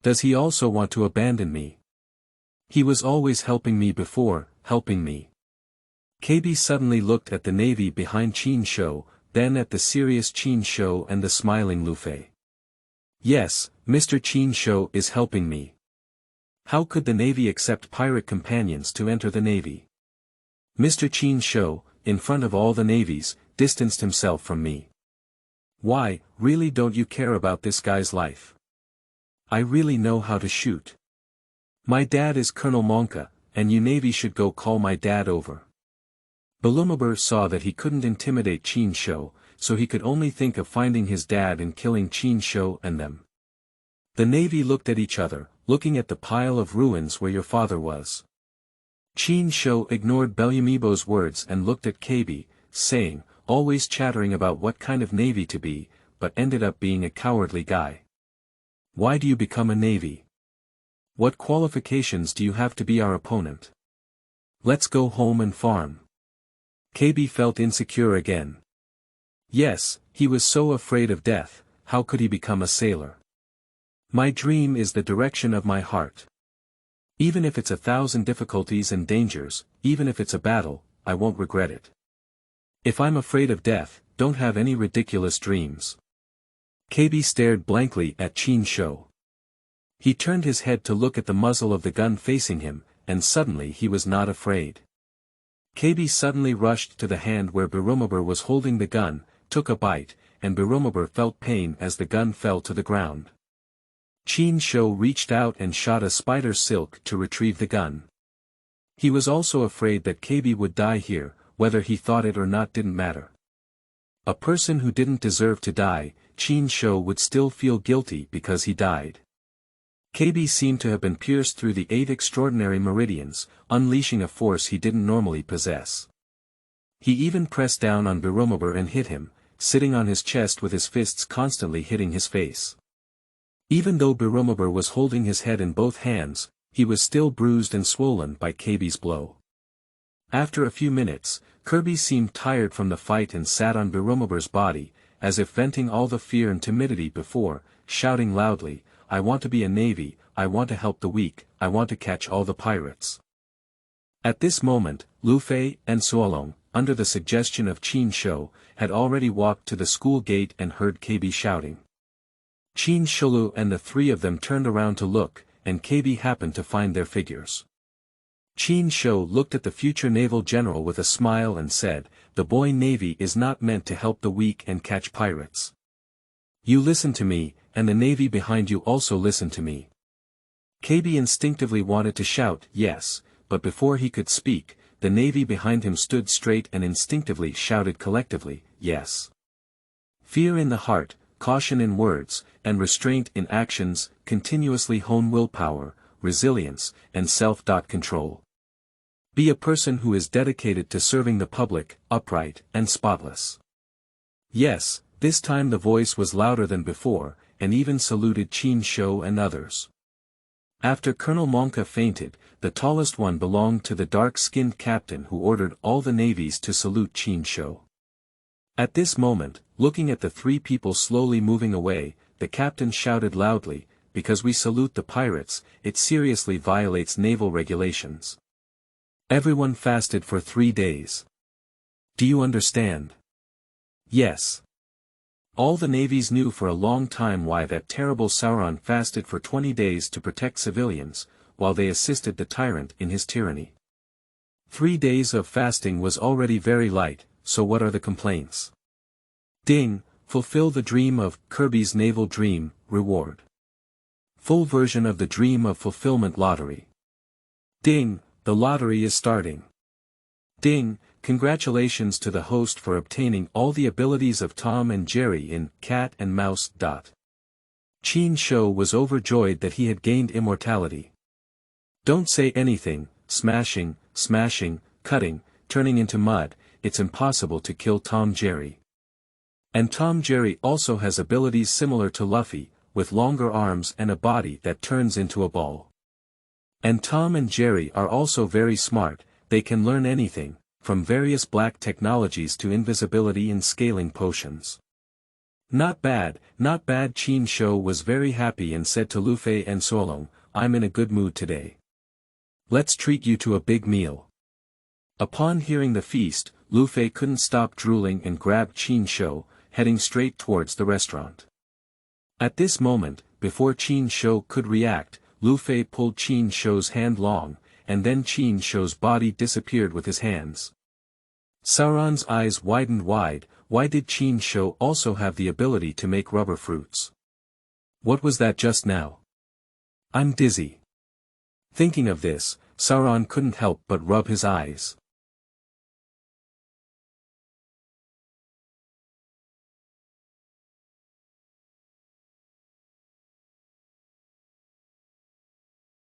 Does he also want to abandon me? He was always helping me before, helping me. KB suddenly looked at the navy behind Chin Shou, then at the serious Chin Shou and the smiling Luffy. Yes, Mr. Chin Shou is helping me. How could the navy accept pirate companions to enter the navy? Mr. Chin Shou, in front of all the navies, distanced himself from me. Why, really don't you care about this guy's life? I really know how to shoot. My dad is Colonel Monka, and you navy should go call my dad over. Balumabur saw that he couldn't intimidate Chin Shou, so he could only think of finding his dad and killing Chin Shou and them. The navy looked at each other, looking at the pile of ruins where your father was. Chin Shou ignored Belumebo's words and looked at KB, saying, always chattering about what kind of navy to be, but ended up being a cowardly guy. Why do you become a navy? What qualifications do you have to be our opponent? Let's go home and farm. KB felt insecure again. Yes, he was so afraid of death, how could he become a sailor? My dream is the direction of my heart. Even if it's 1,000 difficulties and dangers, even if it's a battle, I won't regret it. If I'm afraid of death, don't have any ridiculous dreams. KB stared blankly at Chin Shou. He turned his head to look at the muzzle of the gun facing him, and suddenly he was not afraid. KB suddenly rushed to the hand where Birumober was holding the gun, took a bite, and Birumober felt pain as the gun fell to the ground. Chinsho reached out and shot a spider silk to retrieve the gun. He was also afraid that KB would die here, whether he thought it or not didn't matter. A person who didn't deserve to die, Chinsho would still feel guilty because he died. KB seemed to have been pierced through the 8 extraordinary meridians, unleashing a force he didn't normally possess. He even pressed down on Birumober and hit him, sitting on his chest with his fists constantly hitting his face. Even though Birumober was holding his head in both hands, he was still bruised and swollen by KB's blow. After a few minutes, Kirby seemed tired from the fight and sat on Birumober's body, as if venting all the fear and timidity before, shouting loudly, "I want to be a navy, I want to help the weak, I want to catch all the pirates." At this moment, Luffy and Sauron, under the suggestion of Chinsho, had already walked to the school gate and heard KB shouting. Chinsho and the 3 of them turned around to look, and KB happened to find their figures. Chinsho looked at the future naval general with a smile and said, "The boy navy is not meant to help the weak and catch pirates. You listen to me, and the navy behind you also listen to me." KB instinctively wanted to shout, "Yes," but before he could speak, the navy behind him stood straight and instinctively shouted collectively, "Yes." Fear in the heart, caution in words, and restraint in actions, continuously hone willpower, resilience, and self-control. Be a person who is dedicated to serving the public, upright, and spotless. Yes, this time the voice was louder than before, and even saluted Chinsho and others. After Colonel Monka fainted, the tallest one belonged to the dark-skinned captain who ordered all the navies to salute Chinsho. At this moment, looking at the 3 people slowly moving away, the captain shouted loudly, "Because we salute the pirates, it seriously violates naval regulations. Everyone fasted for 3 days. Do you understand?" Yes. All the navies knew for a long time why that terrible Sauron fasted for 20 days to protect civilians, while they assisted the tyrant in his tyranny. 3 days of fasting was already very light, so what are the complaints? Ding, fulfill the dream of Kirby's Naval Dream Reward. Full version of the Dream of Fulfillment Lottery. Ding, the lottery is starting. Ding, congratulations to the host for obtaining all the abilities of Tom and Jerry in Cat and Mouse. Chinsho was overjoyed that he had gained immortality. Don't say anything, smashing, cutting, turning into mud, it's impossible to kill Tom Jerry. And Tom Jerry also has abilities similar to Luffy, with longer arms and a body that turns into a ball. And Tom and Jerry are also very smart, they can learn anything, from various black technologies to invisibility and scaling potions. Not bad, Chinsho was very happy and said to Luffy and Sauron, "I'm in a good mood today. Let's treat you to a big meal." Upon hearing the feast, Luffy couldn't stop drooling and grabbed Chinsho, heading straight towards the restaurant. At this moment, before Chinsho could react, Luffy pulled Chinsho's hand long, and then Chinsho's body disappeared with his hands. Sauron's eyes widened wide. Why did Chinsho also have the ability to make rubber fruits? What was that just now? I'm dizzy. Thinking of this, Sauron couldn't help but rub his eyes.